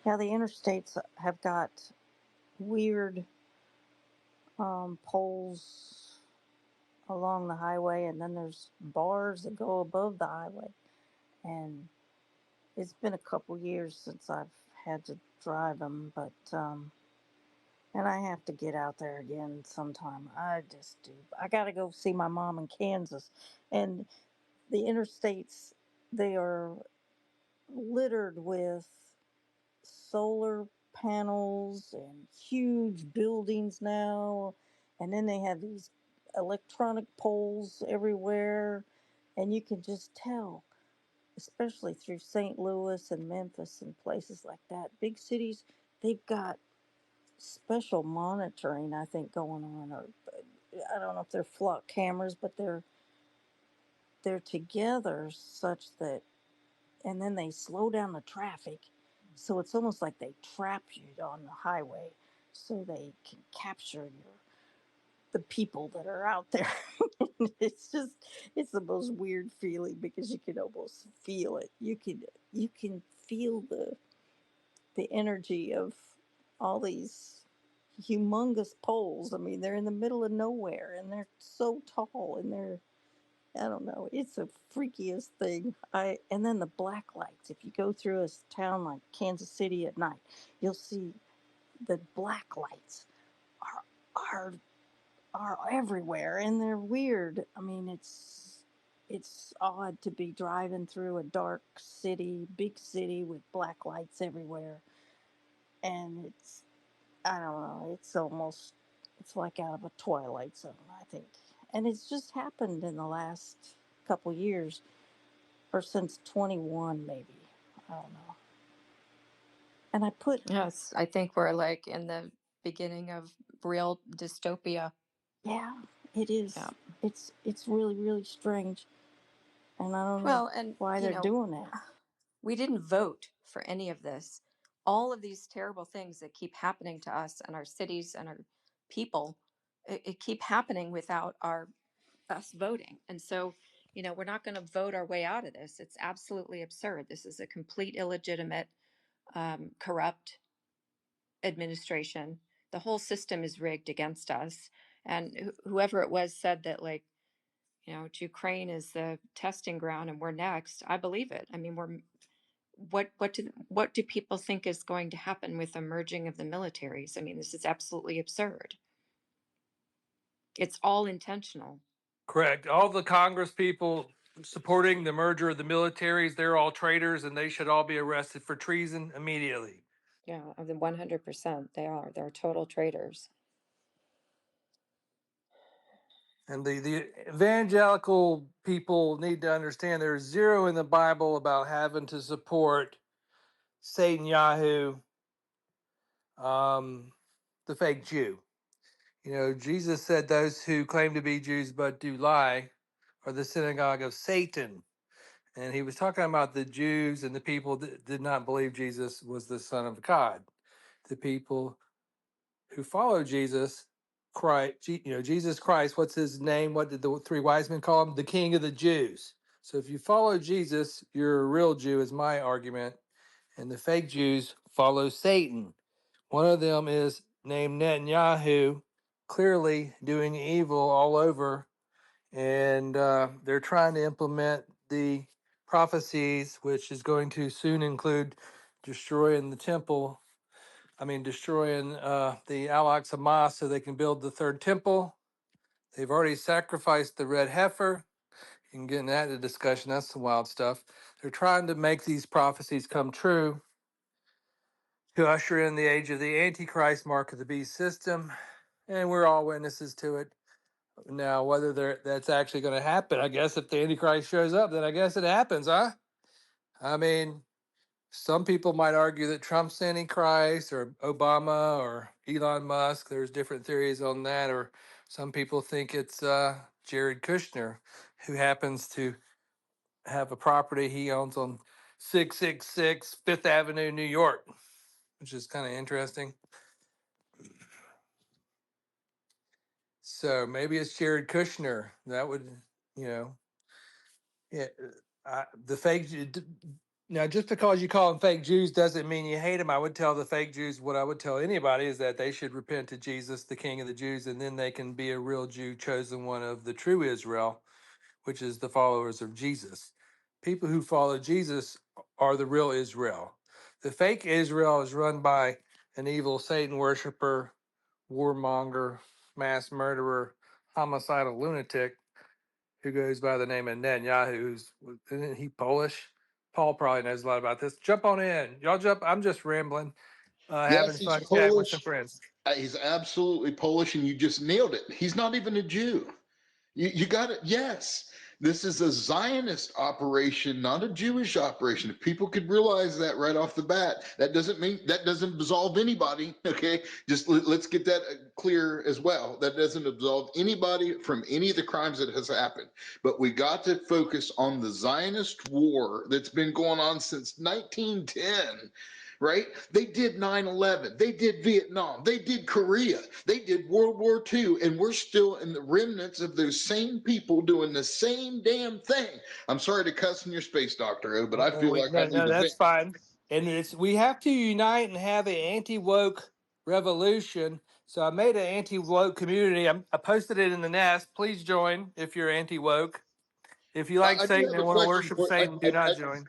Yeah, the interstates have got weird poles along the highway, and then there's bars that go above the highway. And it's been a couple years since I've had to drive them, but and I have to get out there again sometime. I just do. I got to go see my mom in Kansas, and the interstates, they are littered with solar panels and huge buildings now, and then they have these electronic poles everywhere, and you can just tell, especially through St. Louis and Memphis and places like that, big cities, they've got special monitoring, I think, going on, or I don't know if they're flock cameras, but they're together such that, and then they slow down the traffic, so it's almost like they trap you on the highway, so they can capture the people that are out there. it's just it's the most weird feeling because you can almost feel it. You can feel the energy of all these humongous poles. I mean, they're in the middle of nowhere and they're so tall and they're, I don't know, it's the freakiest thing. And then the black lights. If you go through a town like Kansas City at night, you'll see the black lights are are are everywhere and they're weird. I mean, it's odd to be driving through a dark city, big city with black lights everywhere. And it's, I don't know, it's like out of a Twilight Zone, I think. And it's just happened in the last couple years, or since 21 maybe. I don't know. And I put, Yes, I think we're like in the beginning of real dystopia. yeah, it is. Yeah. It's really, really strange. And I don't know Well, and why they're doing that. we didn't vote for any of this. All of these terrible things that keep happening to us and our cities and our people, it keep happening without us voting. And so, we're not going to vote our way out of this. It's absolutely absurd. This is a complete illegitimate, corrupt administration. The whole system is rigged against us. And whoever it was said that, like, Ukraine is the testing ground and we're next. I believe it. I mean, what do people think is going to happen with the merging of the militaries? I mean, this is absolutely absurd. It's all intentional. Correct. All the Congress people supporting the merger of the militaries, they're all traitors and they should all be arrested for treason immediately. Yeah, of the 100%, they're total traitors. And the evangelical people need to understand there's zero in the Bible about having to support Satan Yahoo, the fake Jew. Jesus said those who claim to be Jews but do lie are the synagogue of Satan. And he was talking about the Jews and the people that did not believe Jesus was the Son of God. The people who follow Jesus Christ, Jesus Christ, what's his name? What did the three wise men call him? The King of the Jews. So if you follow Jesus, you're a real Jew, is my argument. And the fake Jews follow Satan. One of them is named Netanyahu, clearly doing evil all over. And they're trying to implement the prophecies, which is going to soon include destroying the temple. Destroying the Al Aqsa Mosque so they can build the third temple. They've already sacrificed the red heifer. You can get into that discussion. That's some wild stuff. They're trying to make these prophecies come true to usher in the age of the Antichrist, mark of the beast system. And we're all witnesses to it. Now, whether that's actually going to happen, I guess if the Antichrist shows up, then I guess it happens, huh? I mean, some people might argue that Trump's Antichrist or Obama or Elon Musk. There's different theories on that. Or some people think it's Jared Kushner, who happens to have a property he owns on 666 Fifth Avenue, New York, which is kind of interesting. So maybe it's Jared Kushner. That would, yeah. The fake Now, just because you call them fake Jews doesn't mean you hate them. I would tell the fake Jews what I would tell anybody is that they should repent to Jesus, the King of the Jews, and then they can be a real Jew, chosen one of the true Israel, which is the followers of Jesus. People who follow Jesus are the real Israel. The fake Israel is run by an evil Satan worshiper, warmonger, mass murderer, homicidal lunatic who goes by the name of Netanyahu. Isn't he Polish? Paul probably knows a lot about this. Jump on in. Y'all jump. I'm just rambling, having Yes, he's fun chatting with some Polish. friends. He's absolutely Polish, and you just nailed it. He's not even a Jew. You got it. Yes, this is a Zionist operation, not a Jewish operation. If people could realize that right off the bat, that doesn't mean that doesn't absolve anybody. Okay, just let's get that clear as well. That doesn't absolve anybody from any of the crimes that has happened. But we got to focus on the Zionist war that's been going on since 1910. Right? They did 9/11. They did Vietnam. They did Korea. They did World War II. And we're still in the remnants of those same people doing the same damn thing. I'm sorry to cuss in your space, Dr. O, but I feel like I need No, to that's vent. fine. And we have to unite and have an anti-woke revolution. So I made an anti-woke community. I posted it in the nest. Please join if you're anti-woke. If you like I do Satan have a and want to question worship for Satan, do not join.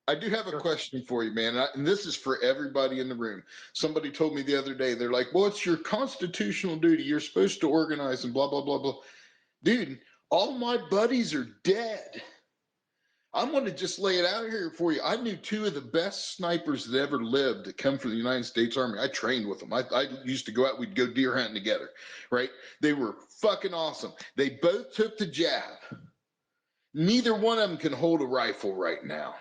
I do have a Sure. question for you, man. And this is for everybody in the room. Somebody told me the other day, they're like, well, it's your constitutional duty. You're supposed to organize and blah, blah, blah, blah. Dude, all my buddies are dead. I'm going to just lay it out here for you. I knew two of the best snipers that ever lived that come from the United States Army. I trained with them. I used to go out, we'd go deer hunting together, right? They were fucking awesome. They both took the jab. Neither one of them can hold a rifle right now.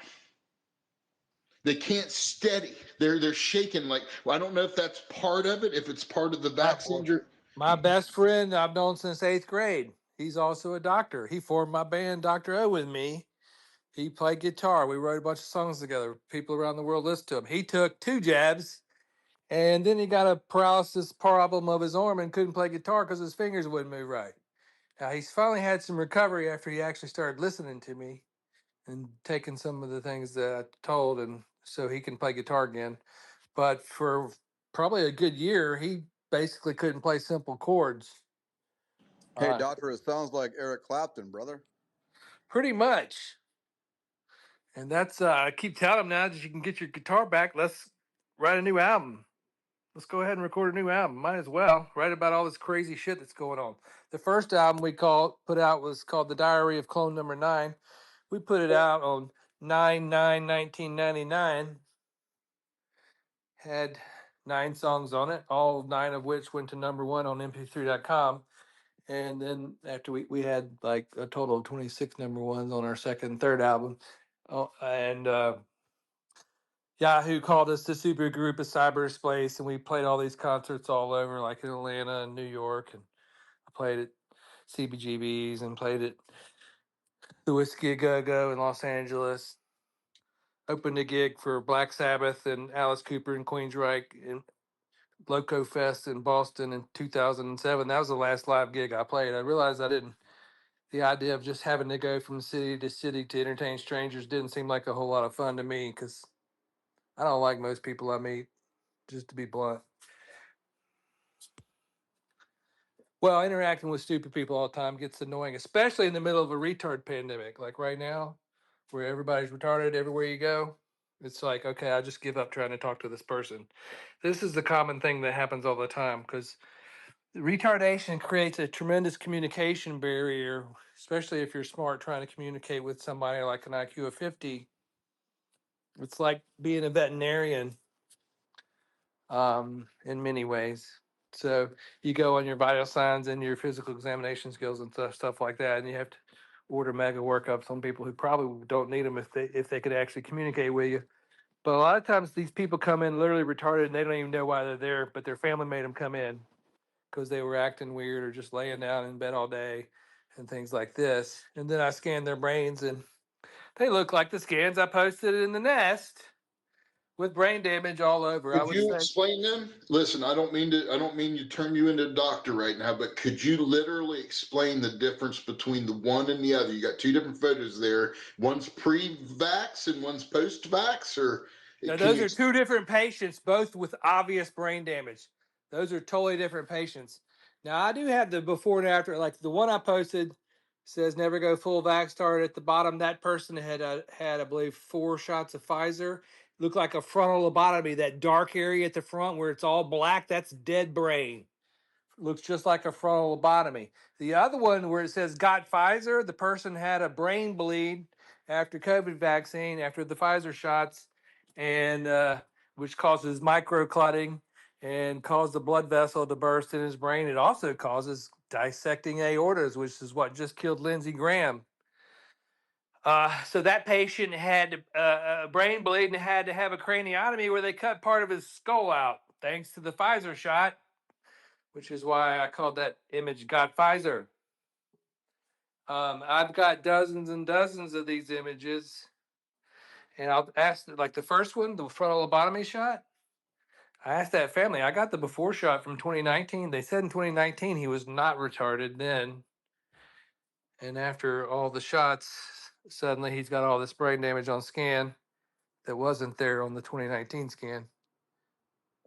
They can't steady. They're shaking like, well, I don't know if that's part of it, if it's part of the vaccine. My best friend I've known since 8th grade. He's also a doctor. He formed my band Dr. O with me. He played guitar. We wrote a bunch of songs together. People around the world listened to him. He took 2 jabs and then he got a paralysis problem of his arm and couldn't play guitar because his fingers wouldn't move right. Now, he's finally had some recovery after he actually started listening to me and taking some of the things that I told, and so he can play guitar again. But for probably a good year, he basically couldn't play simple chords. Hey, doctor, it sounds like Eric Clapton, brother. Pretty much. And that's I keep telling him now that you can get your guitar back. Let's write a new album. Let's go ahead and record a new album. Might as well write about all this crazy shit that's going on. The first album we put out was called The Diary of Clone Number 9. We put it out on 9/9/1999. Had 9 songs on it, all 9 of which went to number 1 on mp3.com. And then after we had like a total of 26 number 1s on our second and third album. Oh, and Yahoo called us the super group of cyberspace, and we played all these concerts all over, like in Atlanta and New York. And I played at CBGB's and played at the Whiskey A Go Go in Los Angeles. Opened a gig for Black Sabbath and Alice Cooper and Queensryche in Loco Fest in Boston in 2007. That was the last live gig I played. I realized the idea of just having to go from city to city to entertain strangers didn't seem like a whole lot of fun to me because I don't like most people I meet, just to be blunt. Well, interacting with stupid people all the time gets annoying, especially in the middle of a retard pandemic, like right now, where everybody's retarded everywhere you go. It's like, okay, I just give up trying to talk to this person. This is the common thing that happens all the time because retardation creates a tremendous communication barrier, especially if you're smart trying to communicate with somebody like an IQ of 50. It's like being a veterinarian in many ways. So you go on your vital signs and your physical examination skills and stuff like that, and you have to order mega workups on people who probably don't need them if they could actually communicate with you. But a lot of times these people come in literally retarded and they don't even know why they're there, but their family made them come in because they were acting weird or just laying down in bed all day and things like this. And then I scanned their brains and they look like the scans I posted in the nest with brain damage all over. I Could would you say explain them? Listen, I don't mean to turn you into a doctor right now, but could you literally explain the difference between the one and the other? You got two different photos there. One's pre-vax and one's post-vax, or now can those you? are two different patients, both with obvious brain damage. Those are totally different patients. Now I do have the before and after. Like the one I posted says never go full vax start at the bottom. That person had I believe 4 shots of Pfizer. Looked like a frontal lobotomy. That dark area at the front where it's all black, that's dead brain. Looks just like a frontal lobotomy. The other one where it says got Pfizer, the person had a brain bleed after COVID vaccine, after the Pfizer shots, and which causes microclotting and caused the blood vessel to burst in his brain. It also causes dissecting aortas, which is what just killed Lindsey Graham. So that patient had a brain bleed and had to have a craniotomy where they cut part of his skull out, thanks to the Pfizer shot, which is why I called that image "Got Pfizer." I've got dozens and dozens of these images, and I'll ask, like the first one, the frontal lobotomy shot. I asked that family. I got the before shot from 2019. They said in 2019 he was not retarded then, and after all the shots, suddenly he's got all this brain damage on scan that wasn't there on the 2019 scan,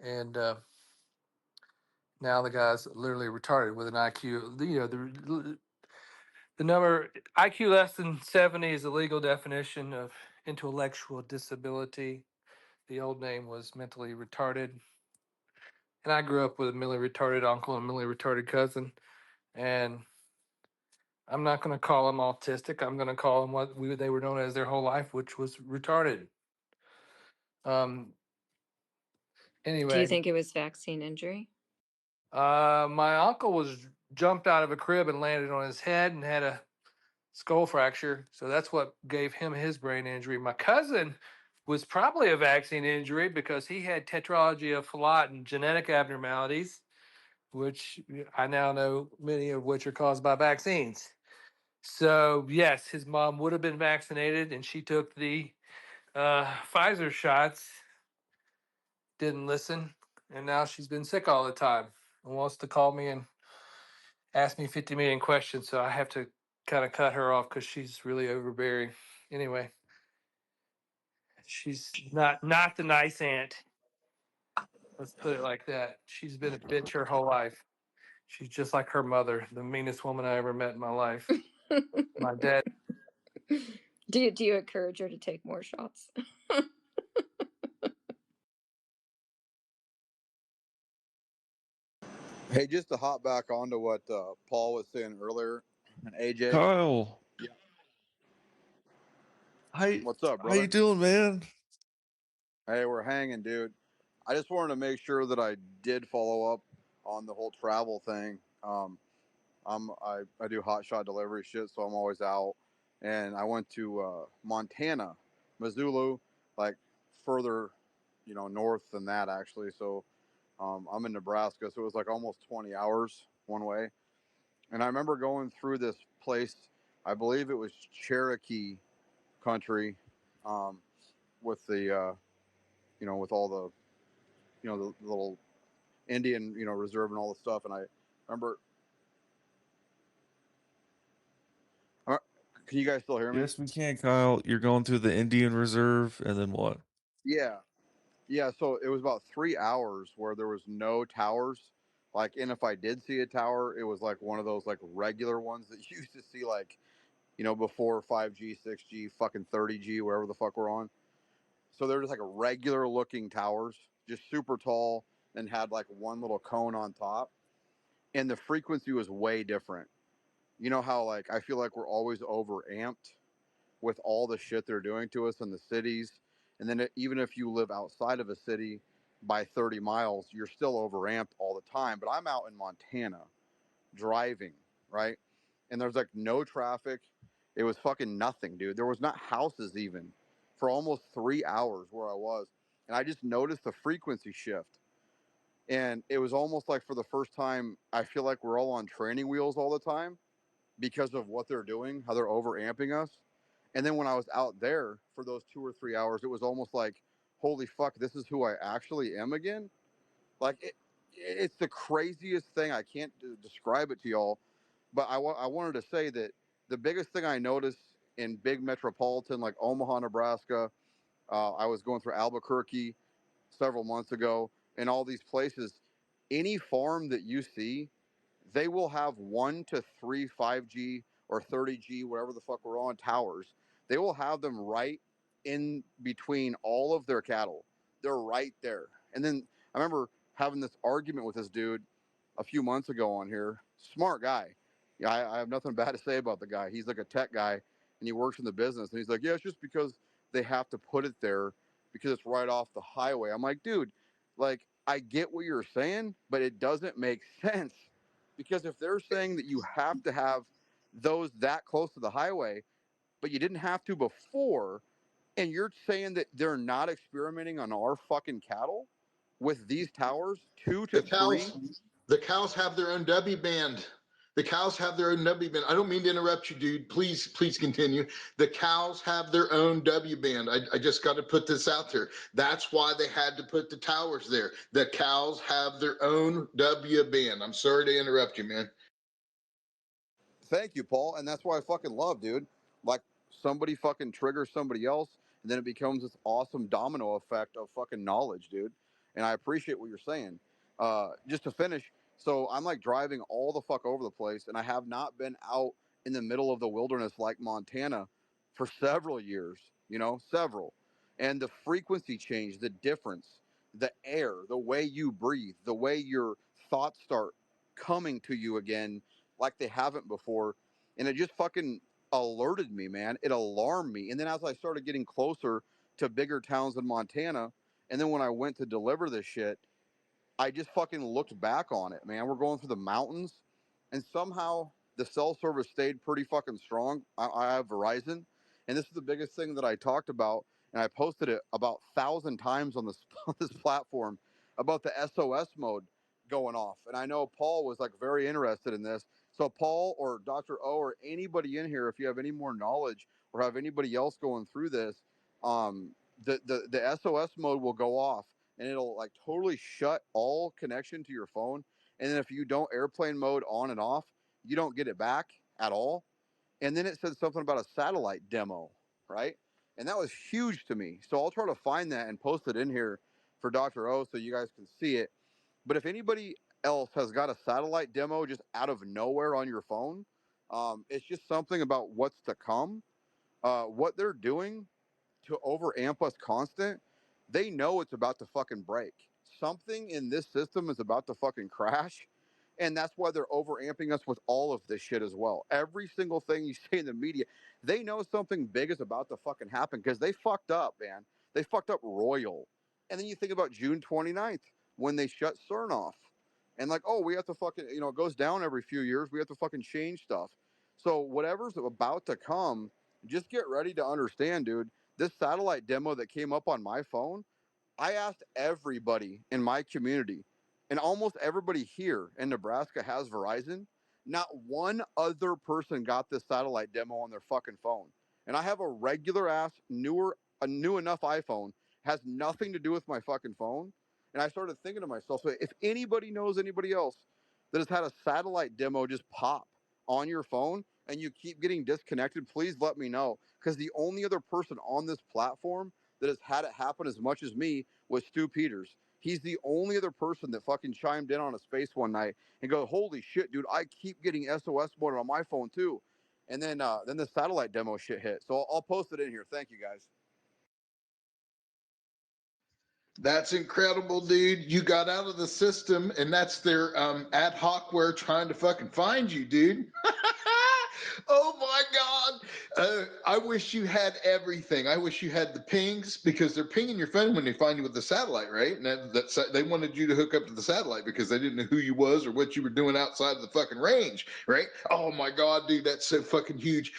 and now the guy's literally retarded with an IQ. The number IQ less than 70 is the legal definition of intellectual disability. The old name was mentally retarded. And I grew up with a mentally retarded uncle and a mentally retarded cousin. And I'm not going to call them autistic. I'm going to call them what they were known as their whole life, which was retarded. Um, Do you anyway, think it was vaccine injury? my uncle was jumped out of a crib and landed on his head and had a skull fracture. So that's what gave him his brain injury. My cousin was probably a vaccine injury because he had tetralogy of Fallot and genetic abnormalities, which I now know many of which are caused by vaccines. So yes, his mom would have been vaccinated, and she took the Pfizer shots, didn't listen, and now she's been sick all the time and wants to call me and ask me 50 million questions. So I have to kind of cut her off because she's really overbearing. Anyway, she's not the nice aunt. Let's put it like that. She's been a bitch her whole life. She's just like her mother, the meanest woman I ever met in my life. My dad. Do you encourage her to take more shots? Hey, just to hop back onto what Paul was saying earlier, and AJ. Kyle, Yeah. how What's up, how you brother? doing, man? Hey, we're hanging, dude. I just wanted to make sure that I did follow up on the whole travel thing. I do hot shot delivery shit, so I'm always out. And I went to Montana, Missoula, like further, north than that actually. So I'm in Nebraska, so it was like almost 20 hours one way. And I remember going through this place. I believe it was Cherokee country, um, with the with all the the little Indian reserve and all the stuff. And I remember. Can you guys still hear me? Yes, we can, Kyle. You're going through the Indian Reserve, and then what? Yeah. Yeah, so it was about 3 hours where there was no towers. Like, and if I did see a tower, it was like one of those like regular ones that you used to see, like, before 5G, 6G, fucking 30G, wherever the fuck we're on. So they're just like a regular looking towers, just super tall, and had like one little cone on top. And the frequency was way different. You know how like I feel like we're always over amped with all the shit they're doing to us in the cities. And then even if you live outside of a city by 30 miles, you're still overamped all the time. But I'm out in Montana driving, right? And there's like no traffic. It was fucking nothing, dude. There was not houses even for almost 3 hours where I was. And I just noticed the frequency shift. And it was almost like for the first time, I feel like we're all on training wheels all the time because of what they're doing, how they're overamping us. And then when I was out there for those 2 or 3 hours, it was almost like, holy fuck, this is who I actually am again. Like it's the craziest thing. I can't describe it to y'all, but I wanted to say that the biggest thing I noticed in big metropolitan like Omaha, Nebraska, I was going through Albuquerque several months ago, and all these places, any farm that you see, they will have 1 to 3 5G or 30G, whatever the fuck we're on, towers. They will have them right in between all of their cattle. They're right there. And then I remember having this argument with this dude a few months ago on here. Smart guy. Yeah, I have nothing bad to say about the guy. He's like a tech guy and he works in the business. And he's like, yeah, it's just because they have to put it there because it's right off the highway. I'm like, dude, like, I get what you're saying, but it doesn't make sense. Because if they're saying that you have to have those that close to the highway, but you didn't have to before, and you're saying that they're not experimenting on our fucking cattle with these towers, 2 to The 3. cows have their own W band. The cows have their own W band. I don't mean to interrupt you, dude. Please continue. The cows have their own W band. I just got to put this out there. That's why they had to put the towers there. The cows have their own W band. I'm sorry to interrupt you, man. Thank you, Paul. And that's why I fucking love, dude. Like, somebody fucking triggers somebody else, and then it becomes this awesome domino effect of fucking knowledge, dude. And I appreciate what you're saying. Just to finish, so I'm like driving all the fuck over the place, and I have not been out in the middle of the wilderness like Montana for several years, several. And the frequency change, the difference, the air, the way you breathe, the way your thoughts start coming to you again like they haven't before. And it just fucking alerted me, man. It alarmed me. And then as I started getting closer to bigger towns in Montana, and then when I went to deliver this shit, I just fucking looked back on it, man. We're going through the mountains, and somehow the cell service stayed pretty fucking strong. I have Verizon, and this is the biggest thing that I talked about, and I posted it about 1,000 times on this on this platform about the SOS mode going off. And I know Paul was like very interested in this. So Paul or Dr. O or anybody in here, if you have any more knowledge or have anybody else going through this, the SOS mode will go off and it'll like totally shut all connection to your phone. And then if you don't airplane mode on and off, you don't get it back at all. And then it said something about a satellite demo, right? And that was huge to me. So I'll try to find that and post it in here for Dr. O so you guys can see it. But if anybody else has got a satellite demo just out of nowhere on your phone, it's just something about what's to come. What they're doing to overamp us constant, they know it's about to fucking break. Something in this system is about to fucking crash. And that's why they're overamping us with all of this shit as well. Every single thing you see in the media, they know something big is about to fucking happen because they fucked up, man. They fucked up royal. And then you think about June 29th when they shut CERN off. And like, oh, we have to fucking, it goes down every few years. We have to fucking change stuff. So whatever's about to come, just get ready to understand, dude. This satellite demo that came up on my phone, I asked everybody in my community, and almost everybody here in Nebraska has Verizon. Not one other person got this satellite demo on their fucking phone. And I have a regular ass, a new enough iPhone, has nothing to do with my fucking phone. And I started thinking to myself, so if anybody knows anybody else that has had a satellite demo just pop on your phone and you keep getting disconnected, please let me know. Because the only other person on this platform that has had it happen as much as me was Stu Peters. He's the only other person that fucking chimed in on a space one night and go, holy shit, dude, I keep getting SOS mode on my phone too. And then the satellite demo shit hit. So I'll post it in here. Thank you, guys. That's incredible, dude. You got out of the system, and that's their ad hocware trying to fucking find you, dude. Oh my God. I wish you had everything. I wish you had the pings because they're pinging your phone when they find you with the satellite, right? And they wanted you to hook up to the satellite because they didn't know who you was or what you were doing outside of the fucking range, right? Oh my God, dude, that's so fucking huge.